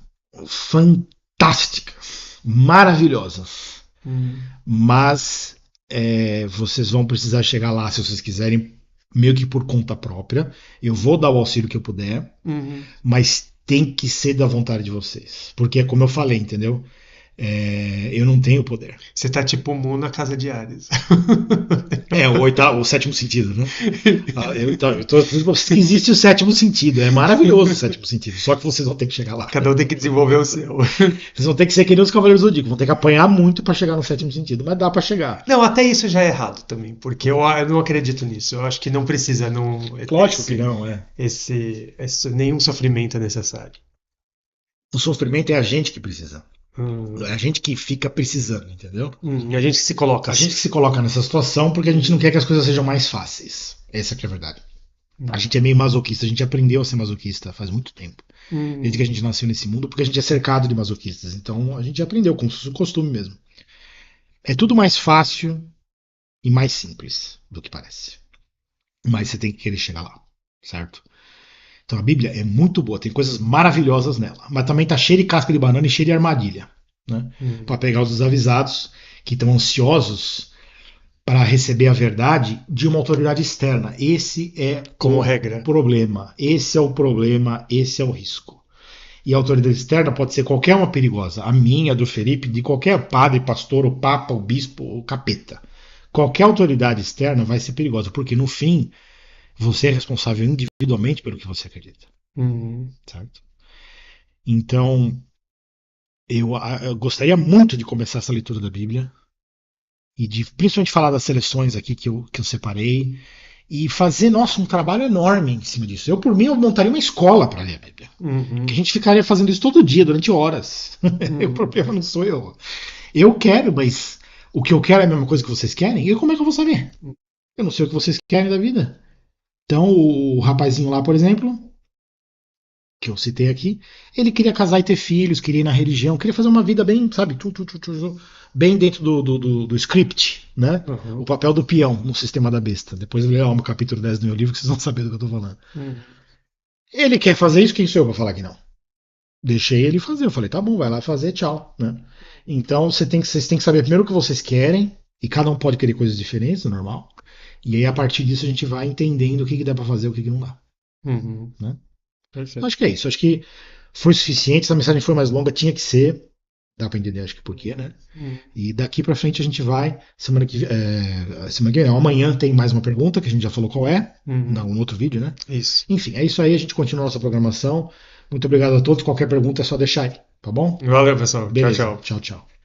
Speaker 2: fantásticas, maravilhosas. Mas vocês vão precisar chegar lá se vocês quiserem, meio que por conta própria. Eu vou dar o auxílio que eu puder, mas tem que ser da vontade de vocês. Porque é como eu falei, entendeu? Eu não tenho poder.
Speaker 1: Você tá tipo Mu na casa de Ares.
Speaker 2: O sétimo sentido, né? Eu tô dizendo que existe o sétimo sentido. É maravilhoso o sétimo sentido. Só que vocês vão ter que chegar lá.
Speaker 1: Cada um tem que desenvolver o seu.
Speaker 2: Vocês vão ter que ser que nem os Cavaleiros do Zodíaco. Vão ter que apanhar muito pra chegar no sétimo sentido. Mas dá pra chegar.
Speaker 1: Não, até isso já é errado também. Porque eu não acredito nisso. Eu acho que não precisa.
Speaker 2: Lógico que não,
Speaker 1: nenhum sofrimento é necessário.
Speaker 2: O sofrimento é a gente que precisa. É a gente que fica precisando, entendeu?
Speaker 1: A gente se coloca
Speaker 2: A gente que se coloca nessa situação porque a gente não quer que as coisas sejam mais fáceis. Essa que é a verdade. A gente é meio masoquista, a gente aprendeu a ser masoquista faz muito tempo. Desde que a gente nasceu nesse mundo, porque a gente é cercado de masoquistas. Então a gente aprendeu com o costume mesmo. É tudo mais fácil e mais simples do que parece. Mas você tem que querer chegar lá, certo? Então a Bíblia é muito boa, tem coisas maravilhosas nela, mas também está cheia de casca de banana e cheia de armadilha, né? Para pegar os desavisados que estão ansiosos para receber a verdade de uma autoridade externa. Esse é
Speaker 1: como regra.
Speaker 2: Problema. Esse é o problema, esse é o risco. E a autoridade externa pode ser qualquer uma perigosa, a minha, a do Felipe, de qualquer padre, pastor, o papa, o bispo, o capeta. Qualquer autoridade externa vai ser perigosa, porque no fim você é responsável individualmente pelo que você acredita. Certo? Então, eu gostaria muito de começar essa leitura da Bíblia e de principalmente falar das seleções aqui que eu separei e fazer, um trabalho enorme em cima disso. Eu, por mim, eu montaria uma escola para ler a Bíblia. Que a gente ficaria fazendo isso todo dia, durante horas. O problema não sou eu. Eu quero, mas o que eu quero é a mesma coisa que vocês querem? E como é que eu vou saber? Eu não sei o que vocês querem da vida. Então, o rapazinho lá, por exemplo, que eu citei aqui, ele queria casar e ter filhos, queria ir na religião, queria fazer uma vida bem, sabe, bem dentro do script, né? O papel do peão no sistema da besta. Depois eu leio o capítulo 10 do meu livro que vocês vão saber do que eu estou falando. Ele quer fazer isso, quem sou eu para falar que não? Deixei ele fazer, eu falei, tá bom, vai lá fazer, tchau, né? Então vocês têm que saber primeiro o que vocês querem, e cada um pode querer coisas diferentes, é normal. E aí, a partir disso, a gente vai entendendo o que dá para fazer e o que não dá.
Speaker 1: Uhum.
Speaker 2: Né?
Speaker 1: Perfeito.
Speaker 2: Acho que é isso. Acho que foi suficiente. Essa mensagem foi mais longa, tinha que ser. Dá para entender, acho que por quê, né?
Speaker 1: Uhum.
Speaker 2: E daqui para frente a gente vai. Semana que vem, não, amanhã tem mais uma pergunta, que a gente já falou qual é.
Speaker 1: Uhum.
Speaker 2: No outro vídeo, né?
Speaker 1: Isso.
Speaker 2: Enfim, é isso aí. A gente continua a nossa programação. Muito obrigado a todos. Qualquer pergunta é só deixar aí, tá bom?
Speaker 1: Valeu, pessoal. Tchau,
Speaker 2: Beleza.
Speaker 1: tchau.
Speaker 2: Tchau, tchau.